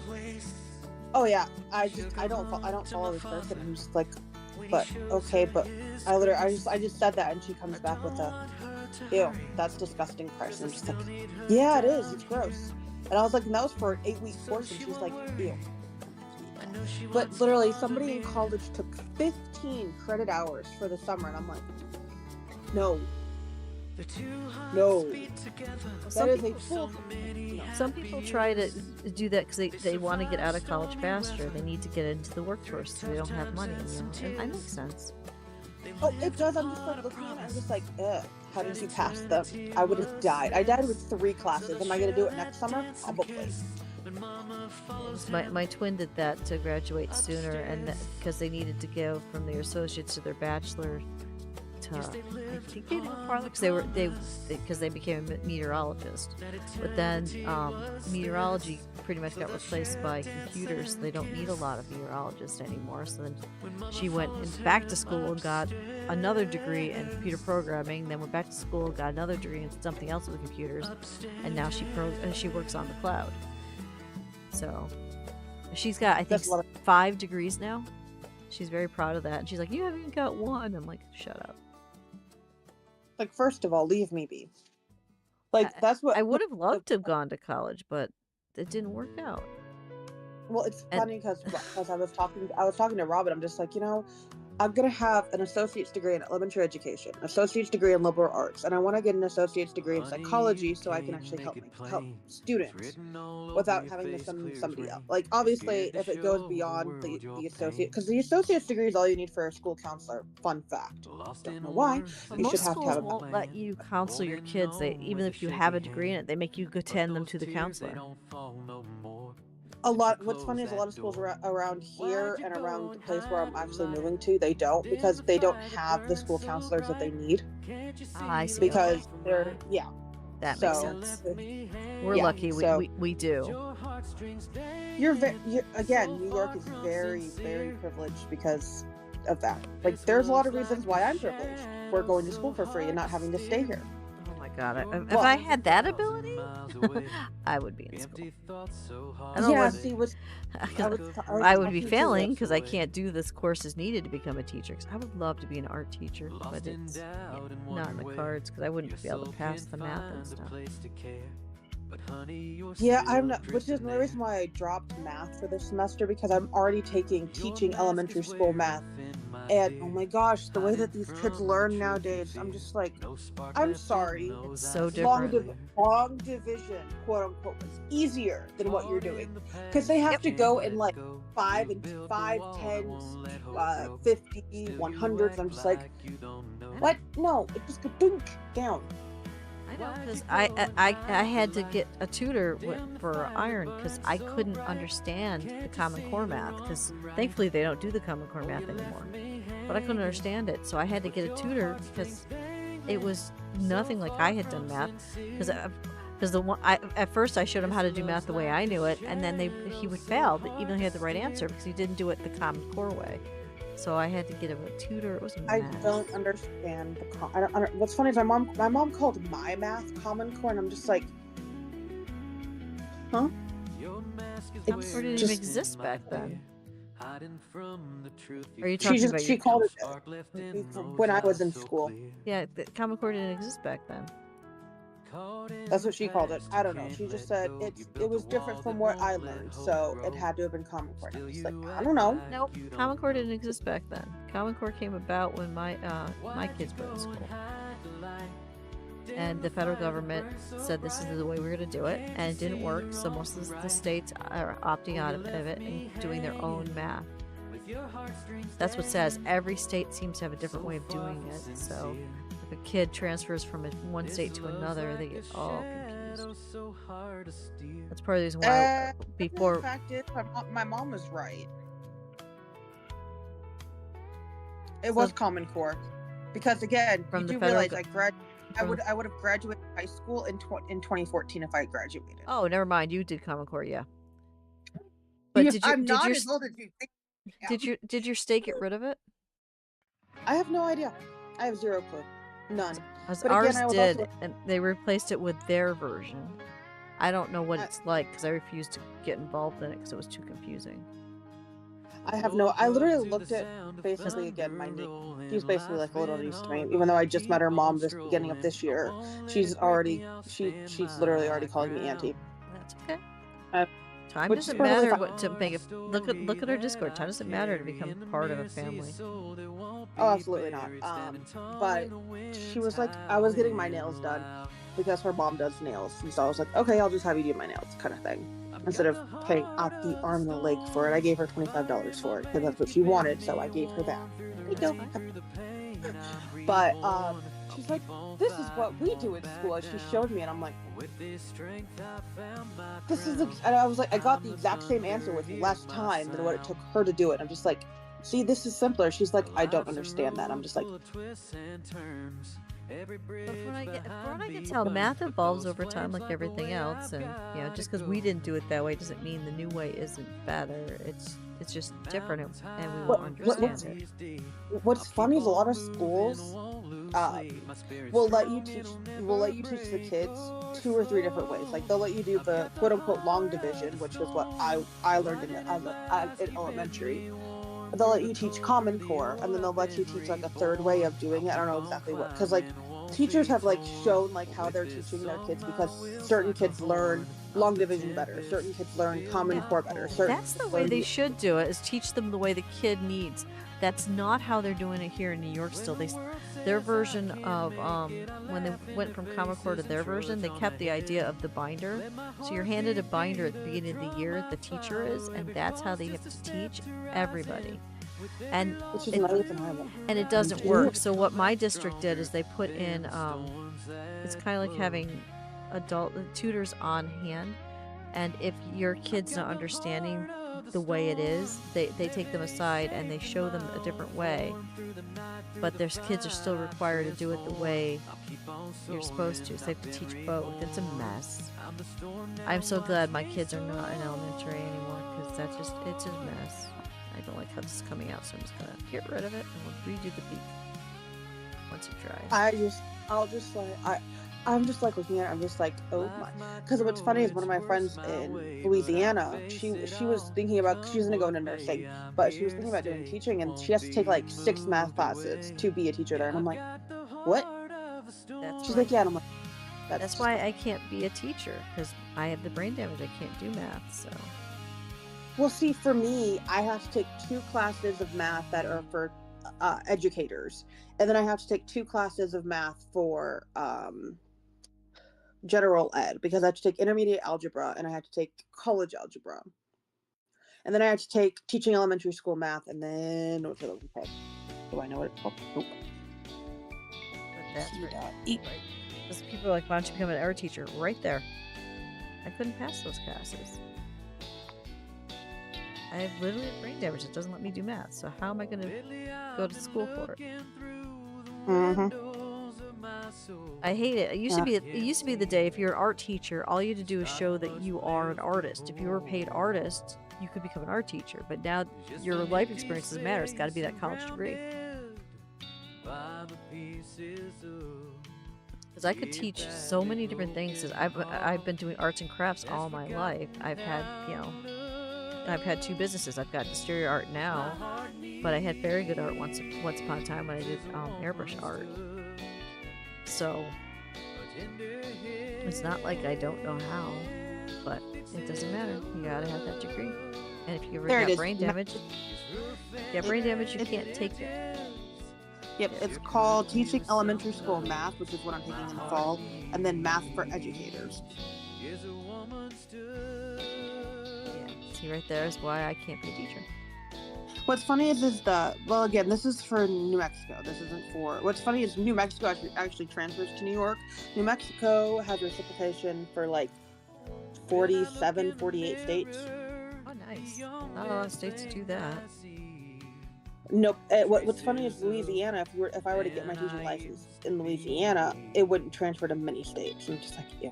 Oh yeah, I don't follow this person. I'm just like, but okay, but I just said that, and she comes back with a, "Ew, that's disgusting," price. And I'm just like, yeah, it is. It's gross. And I was like, and that was for an 8-week course, and she's like, "Ew." But literally, somebody in college took 15 credit hours for the summer, and I'm like, no. That is a full. No. Some people try to do that because they want to get out of college faster. They need to get into the workforce, so they don't have money. And that makes sense. Oh, it does. I'm just like looking at it. I'm just like, ugh. How did you pass them? I would have died. I died with 3 classes. Am I going to do it next summer? Probably. My twin did that to graduate sooner, and because they needed to go from their associates to their bachelor. I think they did partly because they became a meteorologist, but then meteorology pretty much got replaced by computers. They don't need a lot of meteorologists anymore. So then she went back to school and got another degree in computer programming. Then went back to school, got another degree in something else with computers, and now she works on the cloud. So she's got, I think, That's a lot of 5 degrees now. She's very proud of that. And she's like, you haven't even got one. I'm like, shut up. like, first of all, leave me be. Like, that's what I would have loved to have gone to college, but it didn't work out. Well, it's And- funny because I was talking to Robin. I'm just like, I'm gonna have an associate's degree in elementary education, associate's degree in liberal arts, and I want to get an associate's degree in psychology so I can actually help students without having to send somebody else. Like, obviously, if it goes beyond the associate, because the associate's degree is all you need for a school counselor. Fun fact. Don't know why. But You most should have to schools have won't let you counsel your kids. Even if you have a degree in it, they make you attend them to the counselor. What's funny is a lot of schools around here and around the place where I'm actually moving to, they don't, because they don't have the school counselors that they need, I see. because they're that so, makes sense. We're yeah, lucky. so- We do. you're again, New York is very, very privileged because of that. Like, there's a lot of reasons why I'm privileged. We're going to school for free and not having to stay here. Oh my god! If Well- I had that ability, I would be in school. I don't know Yeah, what- see, was I would be talking to failing because I can't do this courses needed to become a teacher. 'Cause I would love to be an art teacher, but it's not in the cards because I wouldn't be able to pass the math and stuff. Yeah, I'm not, which is another reason why I dropped math for this semester, because I'm already taking teaching elementary school math. And oh my gosh, the way that these kids learn nowadays, I'm just like, I'm sorry. It's so Long, different. long division, quote unquote, was easier than what you're doing, because they have to go in like 5 and 5, 10s, 50, 100s. I'm just like, what? No, it just go dunk down. I know because I had to get a tutor for iron because I couldn't understand the Common Core math, because thankfully they don't do the Common Core math anymore, but I couldn't understand it, so I had to get a tutor because it was nothing like I had done math. Because at first I showed him how to do math the way I knew it, and then he would fail, but even though he had the right answer, because he didn't do it the Common Core way. So I had to get him a tutor. It was a mess. I don't understand I don't. What's funny is my mom called my math Common Core, and I'm just like, huh? Common Core didn't even exist back then. Are you talking about She called it when I was in school. Yeah, the Common Core didn't exist back then. That's what she called it. I don't know. She just said it was different from what I learned, so it had to have been Common Core. And I was like, I don't know. Nope, Common Core didn't exist back then. Common Core came about when my kids were in school, and the federal government said this is the way we're going to do it, and it didn't work. So most of the states are opting out of it and doing their own math. That's what says every state seems to have a different way of doing it. So if a kid transfers from one state to another, they get all confused. That's part of the reason why The before. fact is, my mom was right. It was Common Core, because again, From you the do federal realize I would have graduated high school in 2014 if I graduated. Oh, never mind. You did Common Core, yeah. But I'm not as old as you think. did your state get rid of it? I have no idea. I have zero clue. None. Because But again, ours I was did, also- and they replaced it with their version. I don't know what it's like because I refused to get involved in it because it was too confusing. I have no. I literally looked at basically again my niece. She's basically like a little niece to me. Even though I just met her mom this beginning of this year, she's literally already calling me auntie. That's okay. Time which doesn't is perfectly matter fine. what to make it. Look at our Discord. Time doesn't matter to become part of a family. Oh, absolutely not. But she was like, I was getting my nails done because her mom does nails, and so I was like, okay, I'll just have you do my nails, kind of thing. Instead of paying out the arm and the leg for it, I gave her $25 for it because that's what she wanted, so I gave her that. There you go. But she's like, this is what we do at school. And she showed me, and I'm like, this is. And I was like, I got the exact same answer with less time than what it took her to do it. I'm just like, see, this is simpler. She's like, I don't understand that. I'm just like, But from what I can tell, math evolves over time like everything else, and just because we didn't do it that way doesn't mean the new way isn't better. It's just different, and we won't understand it. what's funny is a lot of schools will let you teach the kids 2 or 3 different ways. Like they'll let you do the quote unquote long division, which was what I learned in elementary. They'll let you teach Common Core, and then they'll let you teach like a third way of doing it. I don't know exactly what, because like teachers have like shown like how they're teaching their kids, because certain kids learn long division better, certain kids learn Common Core better. That's the way they should do it, is teach them the way the kid needs. That's not how they're doing it here in New York still. Their version of, when they went from Common Core to their version, they kept the idea of the binder. So you're handed a binder at the beginning of the year, the teacher is, and that's how they have to teach everybody. And it doesn't work. So what my district did is they put in, it's kind of like having adult tutors on hand, and if your kid's not understanding the way it is, they take them aside and they show them a different way, but their kids are still required to do it the way you're supposed to, so they have to teach both. It's a mess. I'm so glad my kids are not in elementary anymore, because it's a mess. I don't like how this is coming out, so I'm just gonna get rid of it and we'll redo the beak once it dries. I'm just like looking at it, I'm just like, oh my. Because what's funny is one of my friends in Louisiana, she was thinking about, she's going to go into nursing, but she was thinking about doing teaching, and she has to take like 6 math classes to be a teacher there. And I'm like, what? She's like, yeah. And I'm like, that's why I can't be a teacher, because I have the brain damage. I can't do math, so. Well, see, for me, I have to take 2 classes of math that are for educators, and then I have to take 2 classes of math for general ed, because I have to take intermediate algebra and I have to take college algebra, and then I have to take teaching elementary school math, and then what's it okay? Do I know what it's called? Nope. That's right. Because people are like, why don't you become an art teacher? Right there. I couldn't pass those classes. I have literally brain damage. It doesn't let me do math. So how am I going to go to school for it? Mm-hmm. I hate it. It used to be the day, if you're an art teacher, all you had to do is show that you are an artist. If you were a paid artist, you could become an art teacher. But now your life experience doesn't matter. It's got to be that college degree. Because I could teach so many different things. Cause I've been doing arts and crafts all my life. I've had 2 businesses. I've got Hysteria Art now, but I had very good art once upon a time when I did airbrush art. So it's not like I don't know how, but it doesn't matter. You gotta have that degree. And if you ever got brain damage, you can't take it. Yep, it's called Teaching Elementary School Math, which is what I'm taking in the fall, and then Math for Educators. Yeah, see, right there is why I can't be a teacher. What's funny is again, this is for New Mexico. This isn't for, what's funny is New Mexico actually transfers to New York. New Mexico has reciprocation for like 47, 48 states. Oh, nice. Not a lot of states do that. Nope. What's funny is Louisiana, if I were to get my teaching license in Louisiana, it wouldn't transfer to many states. I'm just like, yeah.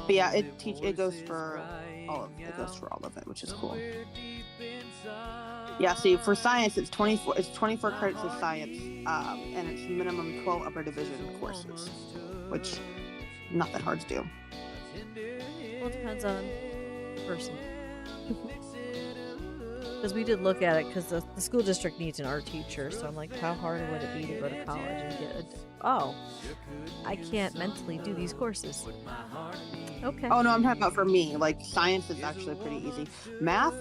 But yeah, it goes for all of it, which is cool. Yeah, see, for science it's 24 credits of science, and it's minimum 12 upper division courses, which not that hard to do. Well, it depends on the person. Because we did look at it, because the school district needs an art teacher, so I'm like, how hard would it be to go to college and get I can't mentally do these courses. Okay. Oh, no, I'm talking about for me. Like, science is actually pretty easy. Math?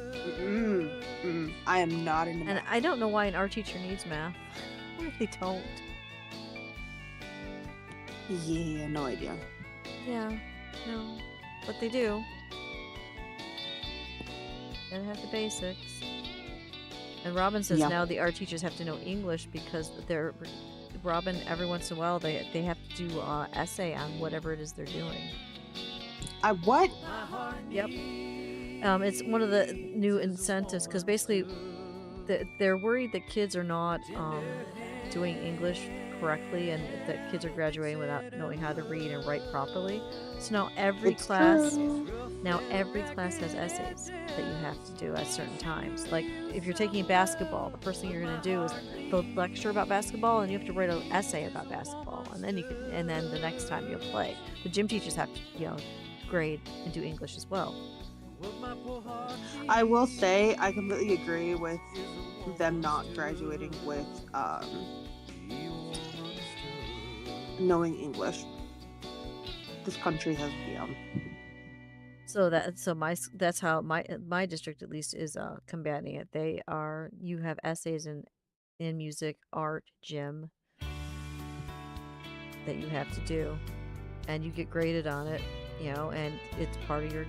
I am not into math. And I don't know why an art teacher needs math. I really don't. Yeah, no idea. Yeah, no. But they do. Gotta have the basics. And Robin says now the art teachers have to know English, because Robin, every once in a while, they have to do essay on whatever it is they're doing. What? Yep. It's one of the new incentives, because basically they're worried that kids are not doing English correctly, and that kids are graduating without knowing how to read and write properly. So now every It's class true. has essays that you have to do at certain times. Like if you're taking basketball, the first thing you're going to do is the lecture about basketball, and you have to write an essay about basketball, and then the next time you'll play. The gym teachers have to, grade and do English as well. I will say I completely agree with them not graduating with knowing English. This country has That's how my district at least is combating it. You have essays in music, art, gym that you have to do, and you get graded on it, and it's part of your,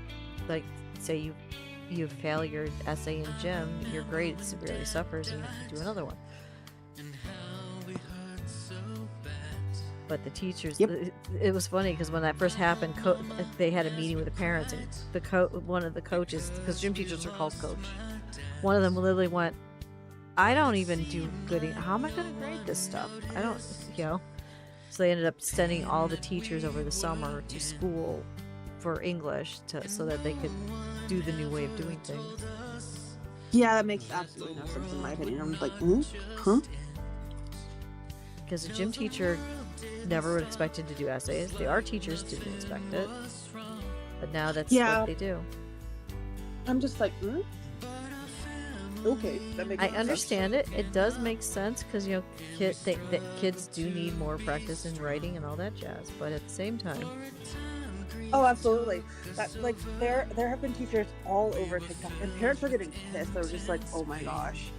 like, say you fail your essay in gym, your grade severely suffers, and you have to do another one. But the teachers, it was funny because when that first happened, they had a meeting with the parents, and one of the coaches, because gym teachers are called coach, one of them literally went, I don't even do good. How am I going to grade this stuff? I don't, So they ended up sending all the teachers over the summer to school for English so that they could do the new way of doing things. Yeah, that makes absolutely no sense in my opinion. I'm like, huh? Because a gym teacher never would expected to do essays. The art teachers didn't expect it, but now that's what they do. I'm just like, okay, that makes sense. I understand it. It does make sense because kids do need more practice in writing and all that jazz. But at the same time, oh, absolutely. That, like, there have been teachers all over TikTok, and parents are getting pissed. They're just like, oh my gosh.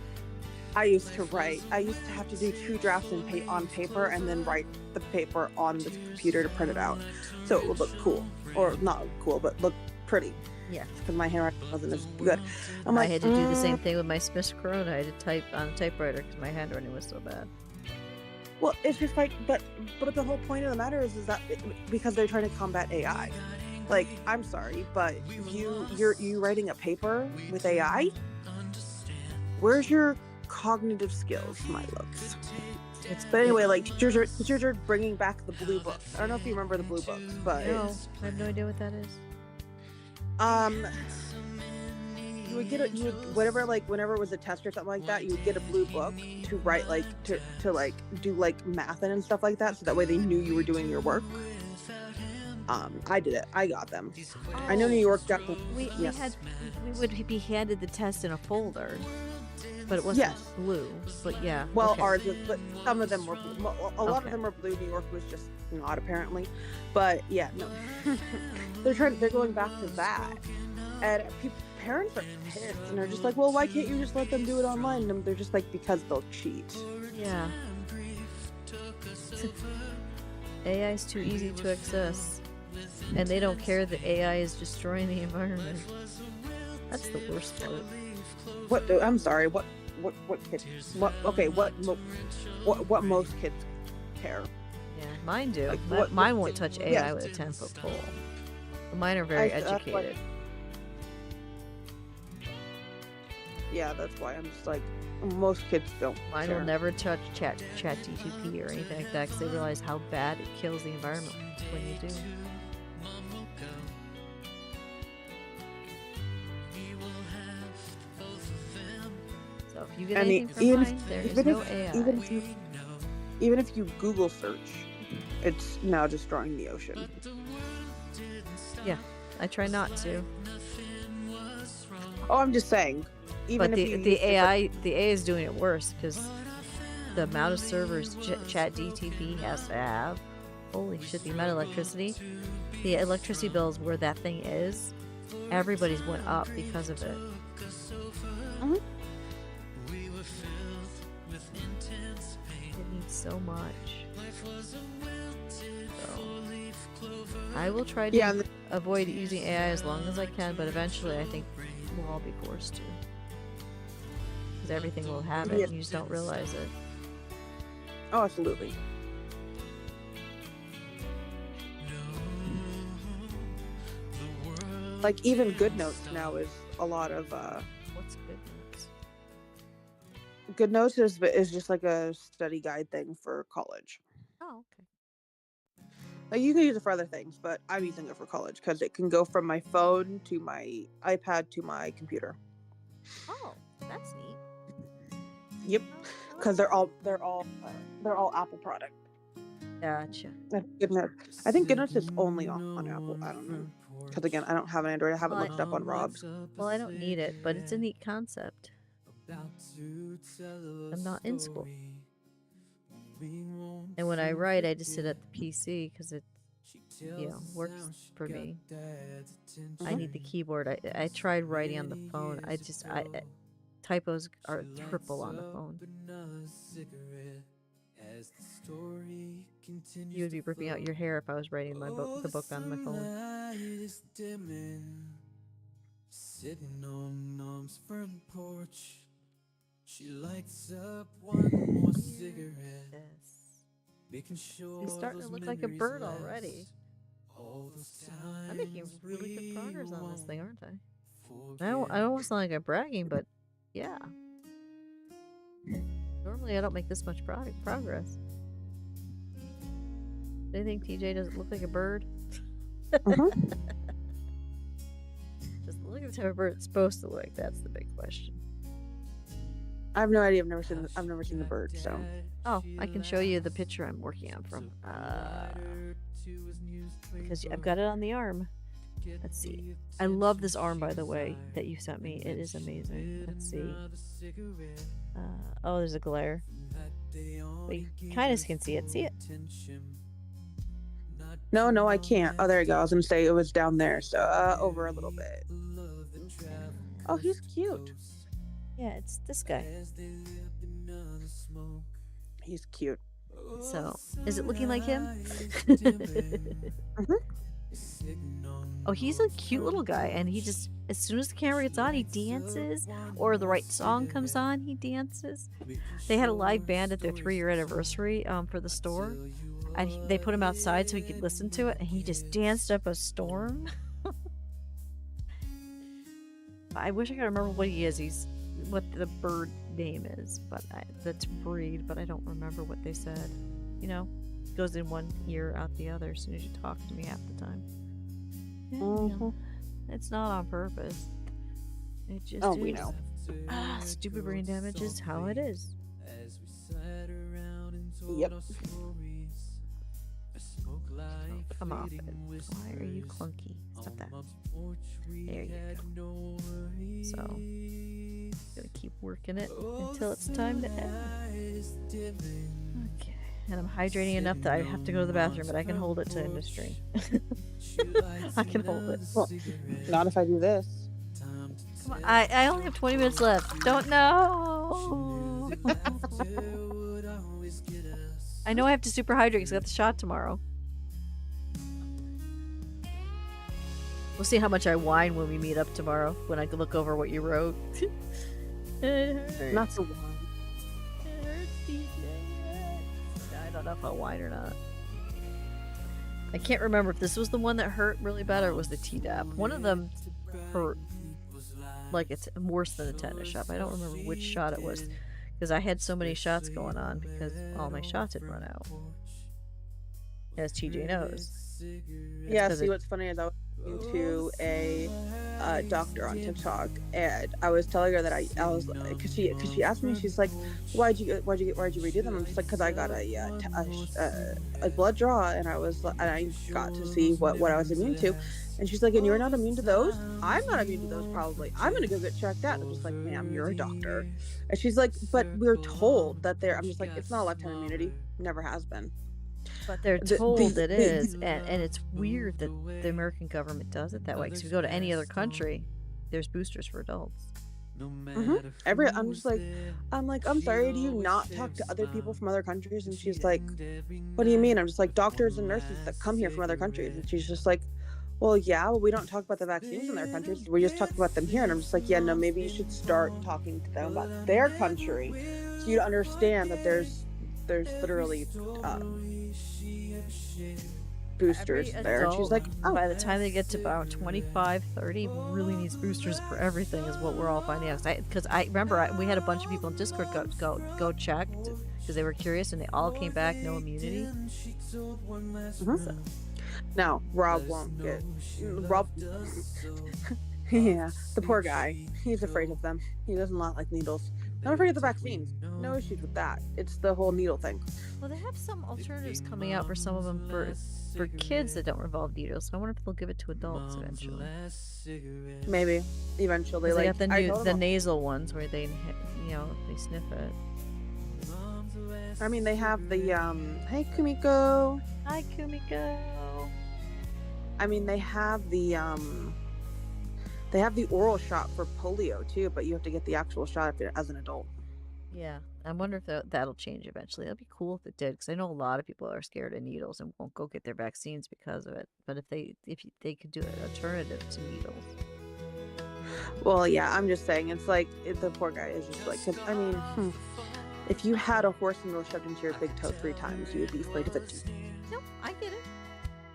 I used to have to do 2 drafts on paper and then write the paper on the computer to print it out, so it would look cool, or not cool, but look pretty. Yeah, because my handwriting wasn't as good. I had to do the same thing with my Smith's Corona. I had to type on a typewriter because my handwriting was so bad. Well, it's just like, but the whole point of the matter is that because they're trying to combat AI. Like, I'm sorry, but you're writing a paper with AI. Where's your cognitive skills, my looks? But anyway, like teachers are bringing back the blue books. I don't know if you remember the blue books, but no, I have no idea what that is. You would whenever it was a test or something like that, you would get a blue book to write, like, to like do like math and stuff like that, so that way they knew you were doing your work. I did it. I got them. I know New York got them. We would be handed the test in a folder, but it wasn't blue. But yeah. Well, okay. ours was, but some of them were blue. A lot of them were blue. New York was just not, apparently. But yeah, no. They're going back to that, and parents are pissed, and they're just like, well, why can't you just let them do it online? And they're just like, because they'll cheat. Yeah. AI is too easy to access, and they don't care that AI is destroying the environment. That's the worst part. I'm sorry. What kids? What most kids care? Yeah, mine do. Like, mine won't touch AI with a 10-foot pole. But mine are very educated. Yeah, that's why I'm just like, most kids don't. Mine will never touch ChatGPT or anything like that, because they realize how bad it kills the environment when you do. So if you get anything from mine, there is no AI. Even if you Google search, it's now destroying the ocean. Yeah, I try not to. Oh, I'm just saying. But the AI is doing it worse, because the amount of servers ChatGPT has to have. Holy shit! The amount of electricity, the electricity bills where that thing is, everybody's went up because of it. Mm-hmm. It needs so much. So, I will try to avoid using AI as long as I can, but eventually I think we'll all be forced to. Because everything will have it, and you just don't realize it. Oh, absolutely. Like, even GoodNotes now is a lot of What's GoodNotes? GoodNotes is just like a study guide thing for college. Oh, okay. Like you can use it for other things, but I'm using it for college because it can go from my phone to my iPad to my computer. Oh, that's neat. Yep, because they're all Apple product. Gotcha. GoodNotes. I think GoodNotes is only on Apple. I don't know. Because again, I don't have an Android. I haven't looked up on Rob's. Well, I don't need it, but it's a neat concept. I'm not in school. And when I write, I just sit at the PC because it, works for me. I need the keyboard. I tried writing on the phone. Typos are triple on the phone. You would be ripping out your hair if I was writing the book on my phone. Sitting on Mom's front porch, she lights up one more cigarette. Yes. Making sure He's starting to look like a bird already. I'm making really good progress on this thing, aren't I? I don't want to sound like I'm bragging, but yeah. Normally I don't make this much progress. Do you think TJ doesn't look like a bird? Mm-hmm. Just look at the type of bird it's supposed to look. That's the big question. I have no idea. I've never seen the bird. So. Oh, I can show you the picture I'm working on from. Because I've got it on the arm. Let's see. I love this arm, by the way, that you sent me. It is amazing. Let's see. Oh, there's a glare. But you kind of can see it. See it? No, I can't. Oh, there you go. I was gonna say it was down there. So over a little bit. Oh, he's cute. Yeah, it's this guy. He's cute. So, is it looking like him? Mm-hmm. Oh, he's a cute little guy, and he just, as soon as the camera gets on, he dances, or the right song comes on, he dances. They had a live band at their 3-year anniversary for the store, and they put him outside so he could listen to it, and he just danced up a storm. I wish I could remember what he is. What the bird name is, but that's breed, but I don't remember what they said. Goes in one ear, out the other as soon as you talk to me half the time. Yeah, it's not on purpose. It just is. We know. Stupid brain damage is how it is. Yep. Come off it. Why are you clunky? Stop that. There you go. So, gonna keep working it until it's time to end. Okay. And I'm hydrating enough that I have to go to the bathroom, but I can hold it to industry. I can hold it. Well, not if I do this. Come on, I only have 20 minutes left. Don't know. I know I have to super hydrate because I got the shot tomorrow. We'll see how much I whine when we meet up tomorrow, when I can look over what you wrote. It hurts. Not so whine. It hurts, DJ. I don't know if I'll whine or not. I can't remember if this was the one that hurt really bad or it was the Tdap. One of them hurt like it's worse than a tetanus shot. I don't remember which shot it was because I had so many shots going on because all my shots had run out. As TJ knows. Yeah, see what's funny is I was talking to a doctor on TikTok, and I was telling her that I was because she asked me, she's like, why'd you redo them? I'm just like, because I got a blood draw, and I got to see what I was immune to, and she's like, and you're not immune to those? I'm not immune to those, probably. I'm gonna go get checked out. And I'm just like, ma'am, you're a doctor, and she's like, but we're told that I'm just like, it's not a lifetime immunity, never has been. But they're told it is, and it's weird that the American government does it that way. Because if you go to any other country, there's boosters for adults. I'm sorry, do you not talk to other people from other countries? And she's like, what do you mean? I'm just like, doctors and nurses that come here from other countries. And she's just like, well, yeah, we don't talk about the vaccines in their countries. We just talk about them here. And I'm just like, yeah, no, maybe you should start talking to them about their country so you understand that there's literally boosters Every there. And she's adult, like, oh, by the time they get to about 25, 30, really needs boosters for everything, is what we're all finding out. Because I remember we had a bunch of people in Discord go check because they were curious, and they all came back no immunity. mhm. No, Rob won't get. Rob. Yeah, the poor guy. He's afraid of them. He doesn't like needles. Not afraid of the vaccines. No issues with that. It's the whole needle thing. Well, they have some alternatives coming out for some of them for kids that don't involve needles. So I wonder if they'll give it to adults eventually. Maybe eventually. 'Cause they Like got I told the him- nasal ones where they they sniff it. I mean, they have the Hey Kumiko. Hi, Kumiko. I mean, they have the oral shot for polio too, but you have to get the actual shot if you're as an adult. Yeah, I wonder if that'll change eventually. That'd be cool if it did, because I know a lot of people are scared of needles and won't go get their vaccines because of it. But if they could do an alternative to needles. Well, yeah, I'm just saying, it's like the poor guy is just like, 'cause, I mean, if you had a horse needle shoved into your big toe 3 times, you would be afraid of it too. No, I get it.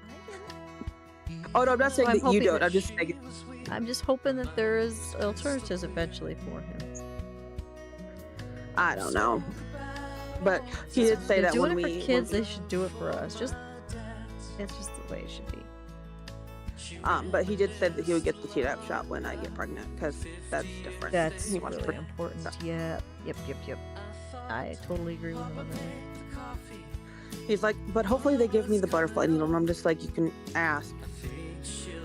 I get it. Oh no, I'm not saying I'm that you hoping don't. that I'm just saying. I'm just hoping that there is alternatives eventually for him. I don't know, but he did say They're that doing when it we for kids, they should do it for us. It's just the way it should be. but he did say that he would get the Tdap shot when I get pregnant because that's different. That's He wants to really important. Yeah. Yep. I totally agree with him on that. He's like, but hopefully they give me the butterfly needle, and I'm just like, you can ask.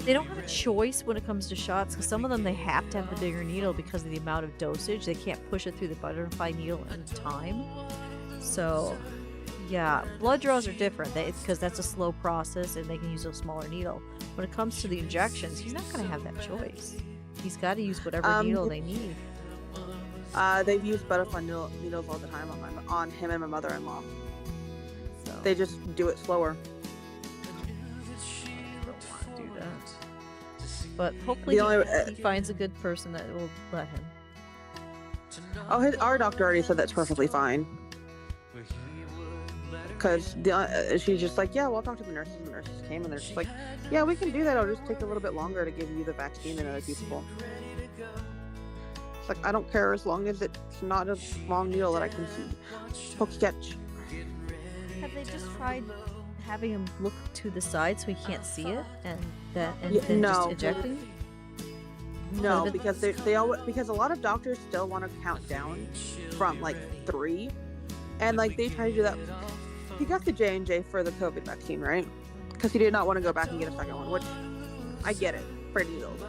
They don't have a choice when it comes to shots, because some of them they have to have the bigger needle because of the amount of dosage. They can't push it through the butterfly needle in time. So, yeah, blood draws are different because that's a slow process and they can use a smaller needle. When it comes to the injections, he's not going to have that choice. He's got to use whatever needle they need. They've used butterfly needles all the time on him and my mother-in-law. So They just do it slower. don't want to do that. But hopefully he finds a good person that will let him. Oh, our doctor already said that's perfectly fine. Because she's just like, yeah, well, I'll talk to the nurses. And the nurses came and they're just like, yeah, we can do that. It'll just take a little bit longer to give you the vaccine than other people. It's like, I don't care as long as it's not a long needle that I can see. Poke sketch. Have they just tried having him look to the side so he can't see it, and then No. just injecting? No, But- because they always, because a lot of doctors still want to count down from like 3, and like they try to do that. He got the J&J for the COVID vaccine, right? Because he did not want to go back and get a second one, which I get it for needles.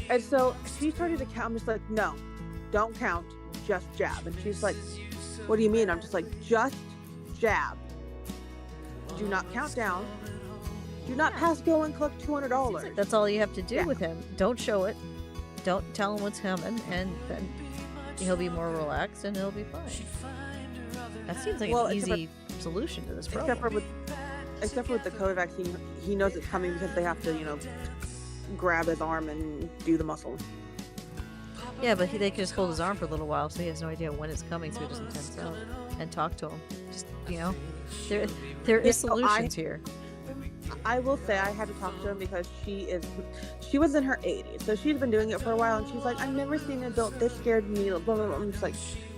And so she started to count. I'm just like, no, don't count, just jab. And she's like, what do you mean? I'm just like, just jab. Do not count down. Do not pass go and collect $200. That's all you have to do Yeah. with him. Don't show it. Don't tell him what's coming, and then he'll be more relaxed and he'll be fine. That seems like Well, an except easy solution to this Except problem. for with the COVID vaccine, he knows it's coming because they have to, grab his arm and do the muscle. Yeah, but they can just hold his arm for a little while, so he has no idea when it's coming, so he doesn't tense out. And talk to him. Just there Yeah, is so solutions here. I will say I had to talk to him because she was in her 80s, so she's been doing it for a while, and she's like, I've never seen an adult this scared of needles. Blah, blah, blah. I'm just like,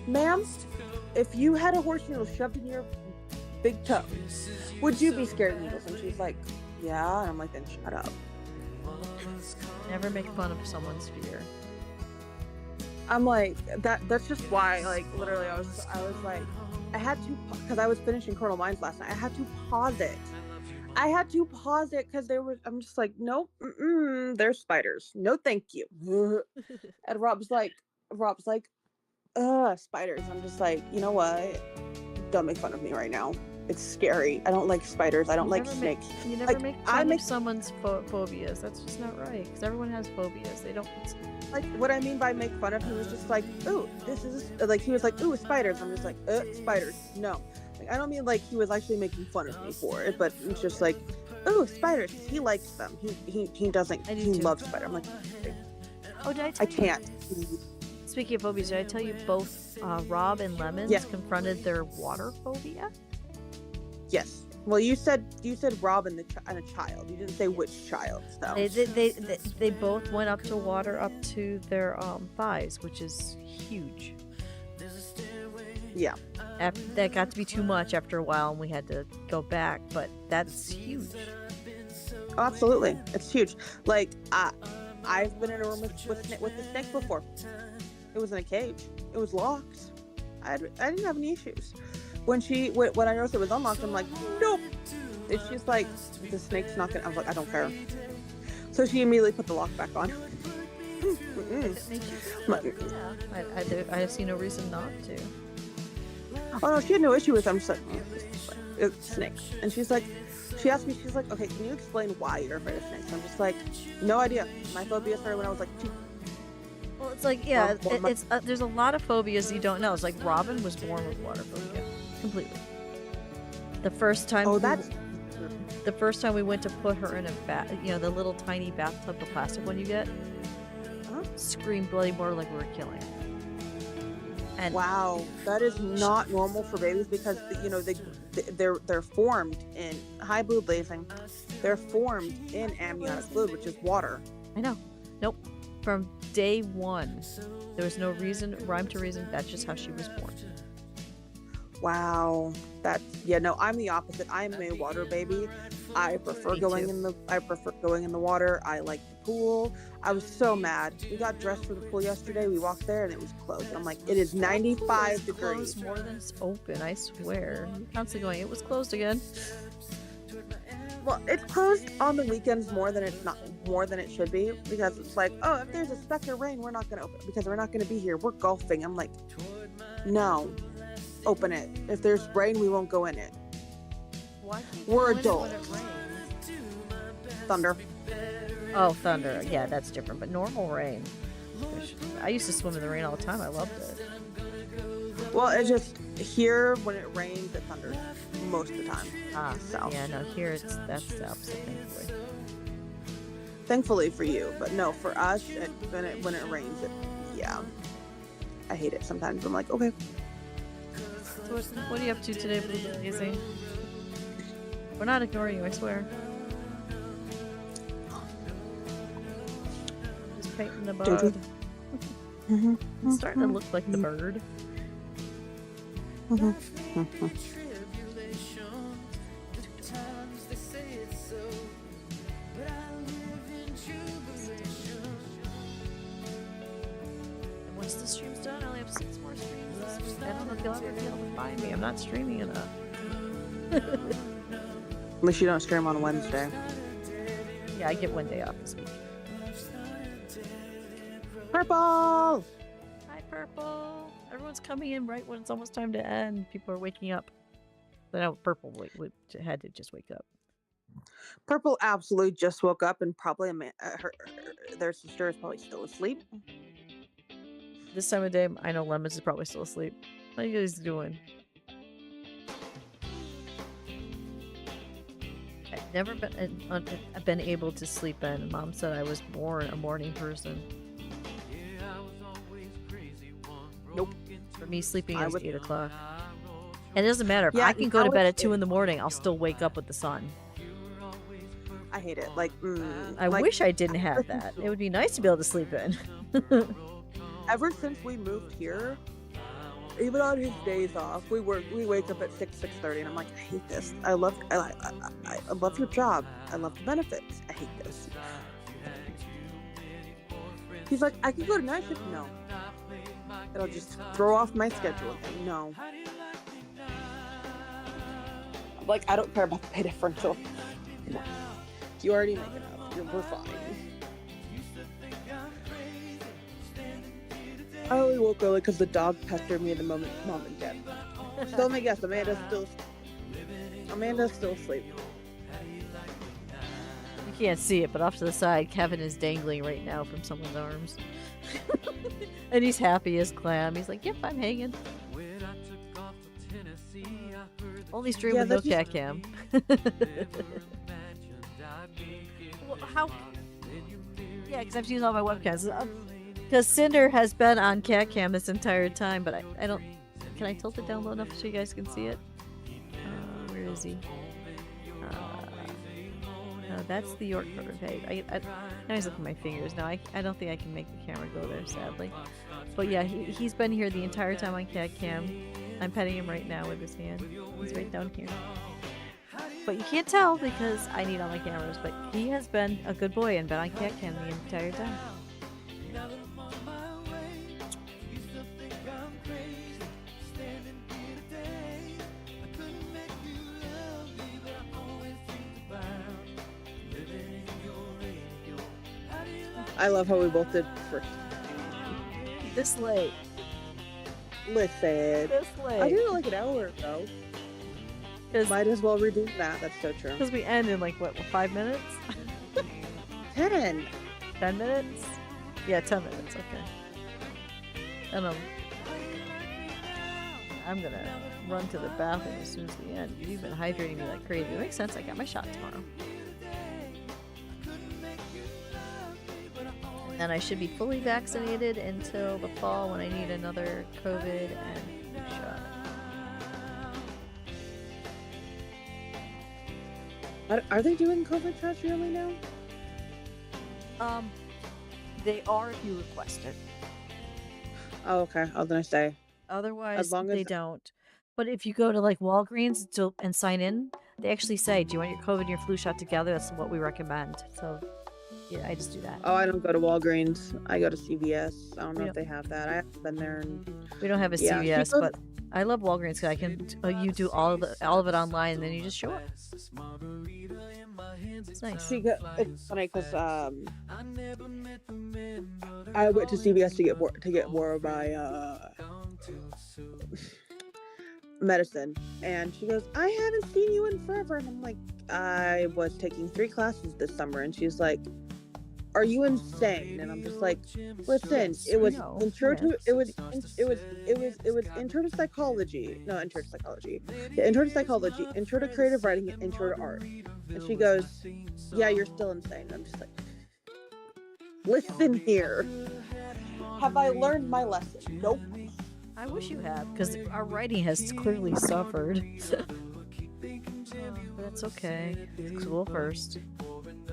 ma'am, if you had a horse needle shoved in your big toe, would you be scared of needles? And she's like, yeah. And I'm like, then shut up. Never make fun of someone's fear. I'm like, that's just why, like, literally I was like, I had to, because I was finishing Colonel Mines last night, I had to pause it because I'm just like, nope, there's spiders, no thank you. And Rob's like spiders. I'm just like, you know what, don't make fun of me right now, it's scary. I don't like spiders, I don't like snakes. You never Like, make I fun make- of someone's phobias. That's just not right, because everyone has phobias. They don't. Like, what I mean by make fun of, he was just like, ooh, this is, like, he was like, ooh, spiders. I'm just like, spiders, no. Like, I don't mean like he was actually making fun of me for it, but it's just like, ooh, spiders. He likes them. He doesn't. I do He too. loves spiders. I'm like, Oh, did I I tell you? can't. Speaking of phobias, did I tell you both Rob and Lemons Yeah. confronted their water phobia? Yes. Well, you said Robin and a child. You didn't say which child. So They both went up to water up to their thighs, which is huge. yeah. That got to be too much after a while, and we had to go back. But that's huge. Oh, absolutely, it's huge. Like I've been in a room with the snake before. It was in a cage. It was locked. I didn't have any issues. When I noticed it was unlocked, I'm like, nope. And she's like, the snake's not gonna. I was like, I don't care. So she immediately put the lock back on. I see no reason not to. Oh no, she had no issue with them. So it's snakes, and she asked me, she's like, okay, can you explain why you're afraid of snakes? I'm just like, no idea. My phobia started when I was like 2. Well, it's like, yeah, there's a lot of phobias you don't know. It's like Robin was born with water phobia, completely. The first time. Oh, that's. The first time we went to put her in a bath, the little tiny bathtub, the plastic one you get, screamed bloody murder like we were killing her. And wow, that is not normal for babies because they're formed in high blue blazing. They're formed in amniotic fluid, which is water. I know. Nope. From day one, there was no rhyme to reason. That's just how she was born. Wow, I'm the opposite. I'm a water baby. I prefer going in the water. I like the pool. I was so mad. We got dressed for the pool yesterday. We walked there and it was closed. I'm like, it is 95 degrees. Closed more than it's open. I swear. I'm constantly going. It was closed again. Well, it's closed on the weekends more than it should be because it's like, oh, if there's a speck of rain, we're not gonna open it because we're not gonna be here. We're golfing. I'm like, no, open it. If there's rain, we won't go in it. We're adults. Thunder. Oh, thunder. Yeah, that's different. But normal rain. I used to swim in the rain all the time. I loved it. Well, it's just here when it rains, it thunders most of the time. So. Yeah, no, here that's the opposite, thankfully. Thankfully for you, but no, for us, when it rains, I hate it sometimes. I'm like, okay. So what are you up to today, Blue Lazy? We're not ignoring you, I swear. Just painting the bug. It's starting to look like the bird. Once the stream's done, I only have 6 more streams this week. I don't know if you'll ever be able to find me. I'm not streaming enough. At least you don't stream on Wednesday. Yeah, I get one day off this week. Purple! Hi, Purple! Everyone's coming in right when it's almost time to end. People are waking up. But no, Purple had to just wake up. Purple absolutely just woke up and probably their sister is probably still asleep. This time of day, I know Lemons is probably still asleep. What are you guys doing? I've never been able to sleep in. Mom said I was born a morning person. Nope. For me, sleeping is 8 o'clock. And it doesn't matter. If Yeah, I can go to bed at 2 in the morning, I'll still wake up with the sun. I hate it. Like, I wish I didn't have that. It would be nice to be able to sleep in. Ever since we moved here, even on his days off, we wake up at 6:30, and I'm like, I hate this. I love your job. I love the benefits. I hate this. He's like, I can go to night shift. No, it'll just throw off my schedule. No. I'm like, I don't care about the pay differential. You already make enough. We're fine. I only woke early because the dog pestered me the moment Mom and Dad. So let me guess, Amanda's still asleep. You can't see it, but off to the side, Kevin is dangling right now from someone's arms. And he's happy as clam. He's like, yep, I'm hanging. Only stream with no cat cam. Well, how? Yeah, because I've used all my webcams. Because Cinder has been on cat cam this entire time, but I don't. Can I tilt it down low enough so you guys can see it? Where is he? No, that's the York River pig. Now he's looking at my fingers. Now I don't think I can make the camera go there, sadly. But yeah, he's been here the entire time on cat cam. I'm petting him right now with his hand. He's right down here. But you can't tell because I need all my cameras. But he has been a good boy and been on cat cam the entire time. I love how we both did first. This late. Listen, This I late. did it like an hour ago. Might as well redo that. That's so true. Because we end in like, what, 5 minutes? 10. 10 minutes? Yeah, 10 minutes, okay. And I'm gonna run to the bathroom as soon as we end. You've been hydrating me like crazy. It makes sense, I got my shot tomorrow. And then I should be fully vaccinated until the fall when I need another COVID and flu shot. Are they doing COVID shots really now? They are if you request it. Oh, okay. I was gonna say. Otherwise, long as- they don't. But if you go to like Walgreens and sign in, they actually say, "Do you want your COVID and your flu shot together?" That's what we recommend. So, yeah, I just do that. Oh, I don't go to Walgreens. I go to CVS. I don't know We if they have that. I haven't been there. We don't have a Yeah, she CVS, goes- but I love Walgreens because I can. You do all of it online, and then you just show up. It's nice. It's funny because I went to CVS to get more of my medicine, and she goes, "I haven't seen you in forever," and I'm like, "I was taking 3 classes this summer," and she's like, "Are you insane?" And I'm just like, "Listen, it was No, intro to yes. it was intro to psychology, no intro to psychology, yeah, intro to psychology, intro to creative writing, and intro to art." And she goes, "Yeah, you're still insane." And I'm just like, "Listen here, have I learned my lesson?" Nope. I wish you had, because our writing has clearly suffered. But that's okay. School first.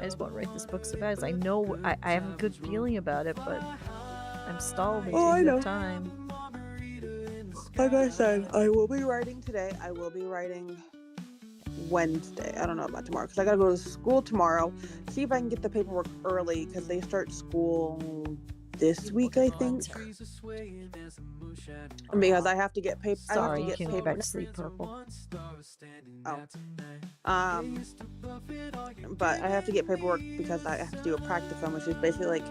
I just want to write this book so bad. I know I have a good feeling about it, but I'm stalled in Oh, I terms know. of time. Like I said, I will be writing today. I will be writing Wednesday. I don't know about tomorrow because I gotta go to school tomorrow. See if I can get the paperwork early because they start school this week, I think. Because I have to get paper. Sorry, I you have to can get get back paper. to sleep, Purple. But I have to get paperwork because I have to do a practicum, which is basically like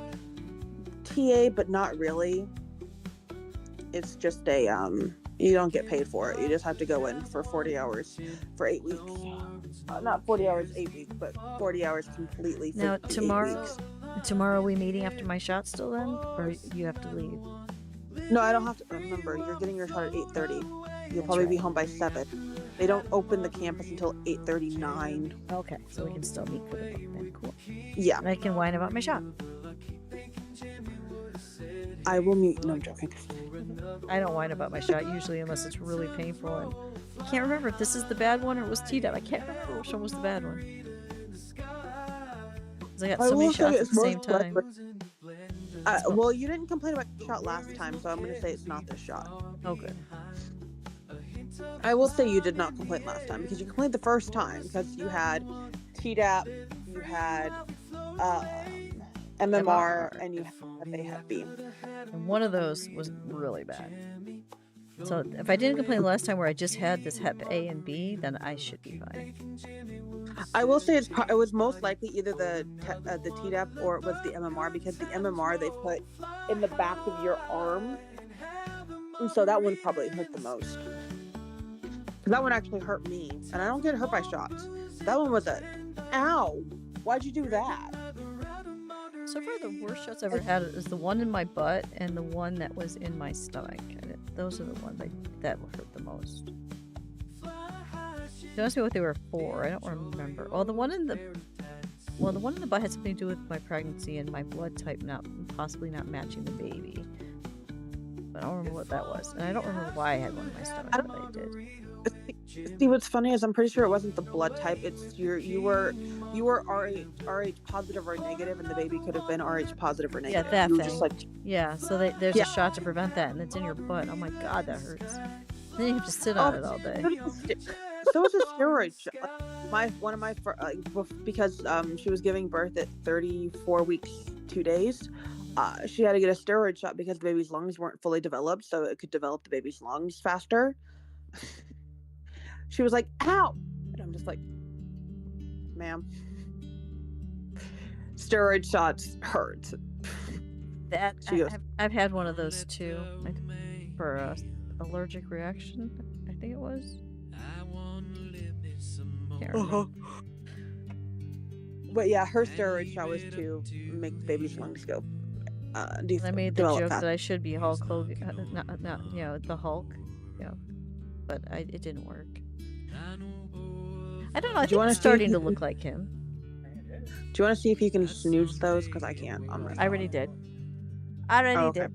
TA, but not really. It's just a you don't get paid for it. You just have to go in for 40 hours for 8 weeks. Not 40 hours, 8 weeks, but 40 hours completely. For Now, 8 tomorrow, weeks. tomorrow are we meeting after my shot still then? Or you have to leave? No, I don't have to. Remember, you're getting your shot at 8:30. You'll probably be right. home by 7. They don't open the campus until 8:39. Okay, so we can still meet for the book then. Cool. Yeah, And I can whine about my shot. I will mute. No, I'm joking. I don't whine about my shot usually unless it's really painful. And I can't remember if this is the bad one or it was Tdap. I can't remember which one was the bad one. Because I got so many shots at the same time. Well, you didn't complain about your shot last time, so I'm going to say it's not this shot. Oh, good. I will say you did not complain last time because you complained the first time because you had Tdap, you had MMR, and you had a Hep B. And one of those was really bad. So if I didn't complain last time where I just had this Hep A and B, then I should be fine. I will say it was most likely either the Tdap or it was the MMR because the MMR they put in the back of your arm, and so that one probably hurt the most. That one actually hurt me, and I don't get hurt by shots. That one was ow! Why'd you do that? So far, the worst shots I've ever had is the one in my butt and the one that was in my stomach. Those are the ones that hurt the most. Don't ask me what they were for. I don't remember. Well, the one in the butt had something to do with my pregnancy and my blood type possibly not matching the baby. But I don't remember what that was, and I don't remember why I had one in my stomach, but I did. See, what's funny is I'm pretty sure it wasn't the blood type. It's you were RH positive or negative, and the baby could have been RH positive or Yeah, negative. that You were thing. just like, Yeah, so there's Yeah. a shot to prevent that, and it's in your butt. Oh my god, that hurts. Then you have to sit on it all day. so was a steroid shot. One of my because she was giving birth at 34 weeks 2 days. She had to get a steroid shot because the baby's lungs weren't fully developed, so it could develop the baby's lungs faster. She was like, "Ow!" And I'm just like, "Ma'am, steroid shots hurt." That She goes, I've had one of those too, for a allergic reaction. I think it was. Can't remember. But yeah, her steroid shot was to make the baby's lungs go. I made the develop joke fast. that I should be Hulk Hogan, not the Hulk, but it didn't work. I don't know. I think it's starting to look like him. Do you want to see if you can snooze those? Because I can't. I already did. Okay.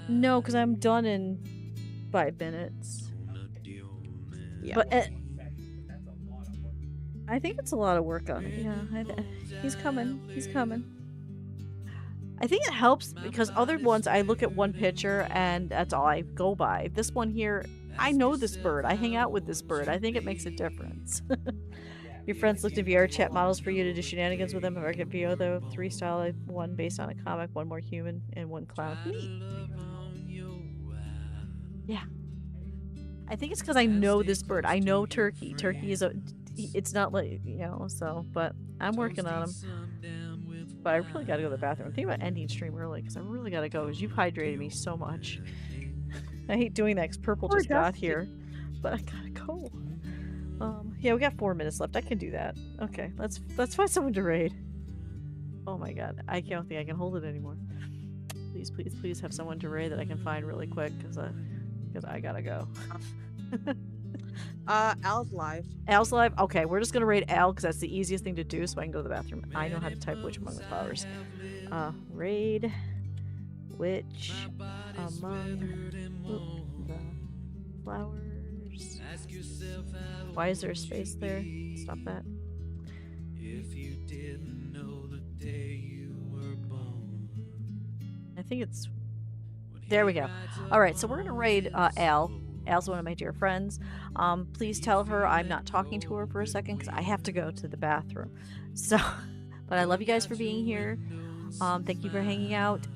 No, because I'm done in 5 minutes. Yeah. But I think it's a lot of work on it. Yeah, he's coming. He's coming. I think it helps because other ones I look at one picture and that's all I go by. This one here, I know this bird. I hang out with this bird. I think it makes a difference. Your friends looked at VR chat models for you to do shenanigans with them. American VO though, 3 style, 1 based on a comic, 1 more human, and 1 clown. Neat. Yeah. I think it's because I know this bird. I know Turkey. Turkey is it's not like, so, but I'm working on him. But I really got to go to the bathroom. I'm thinking about ending stream early because I really got to go because you've hydrated me so much. I hate doing that because Purple just got here. But I got to go. Yeah, we got 4 minutes left. I can do that. Okay, let's find someone to raid. Oh my god. I don't think I can hold it anymore. Please, please, please have someone to raid that I can find really quick because I got to go. Al's live. Al's live? Okay, we're just gonna raid Al because that's the easiest thing to do so I can go to the bathroom. I know how to type which among the flowers. Raid which among the flowers. Why is there a space there? Stop that. I think it's... There we go. Alright, so we're gonna raid Al. Al's one of my dear friends. Please tell her I'm not talking to her for a second because I have to go to the bathroom. So, but I love you guys for being here. Thank you for hanging out.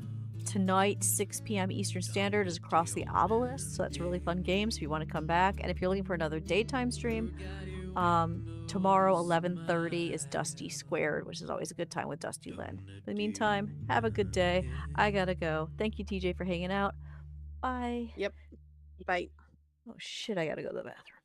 Tonight, 6 p.m. Eastern Standard is Across the Obelisk, so that's a really fun game. So if you want to come back, and if you're looking for another daytime stream, tomorrow 11:30 is Dusty Squared, which is always a good time with Dusty Lynn. In the meantime, have a good day. I gotta go. Thank you, TJ, for hanging out. Bye. Yep. Bye. Oh shit, I gotta go to the bathroom.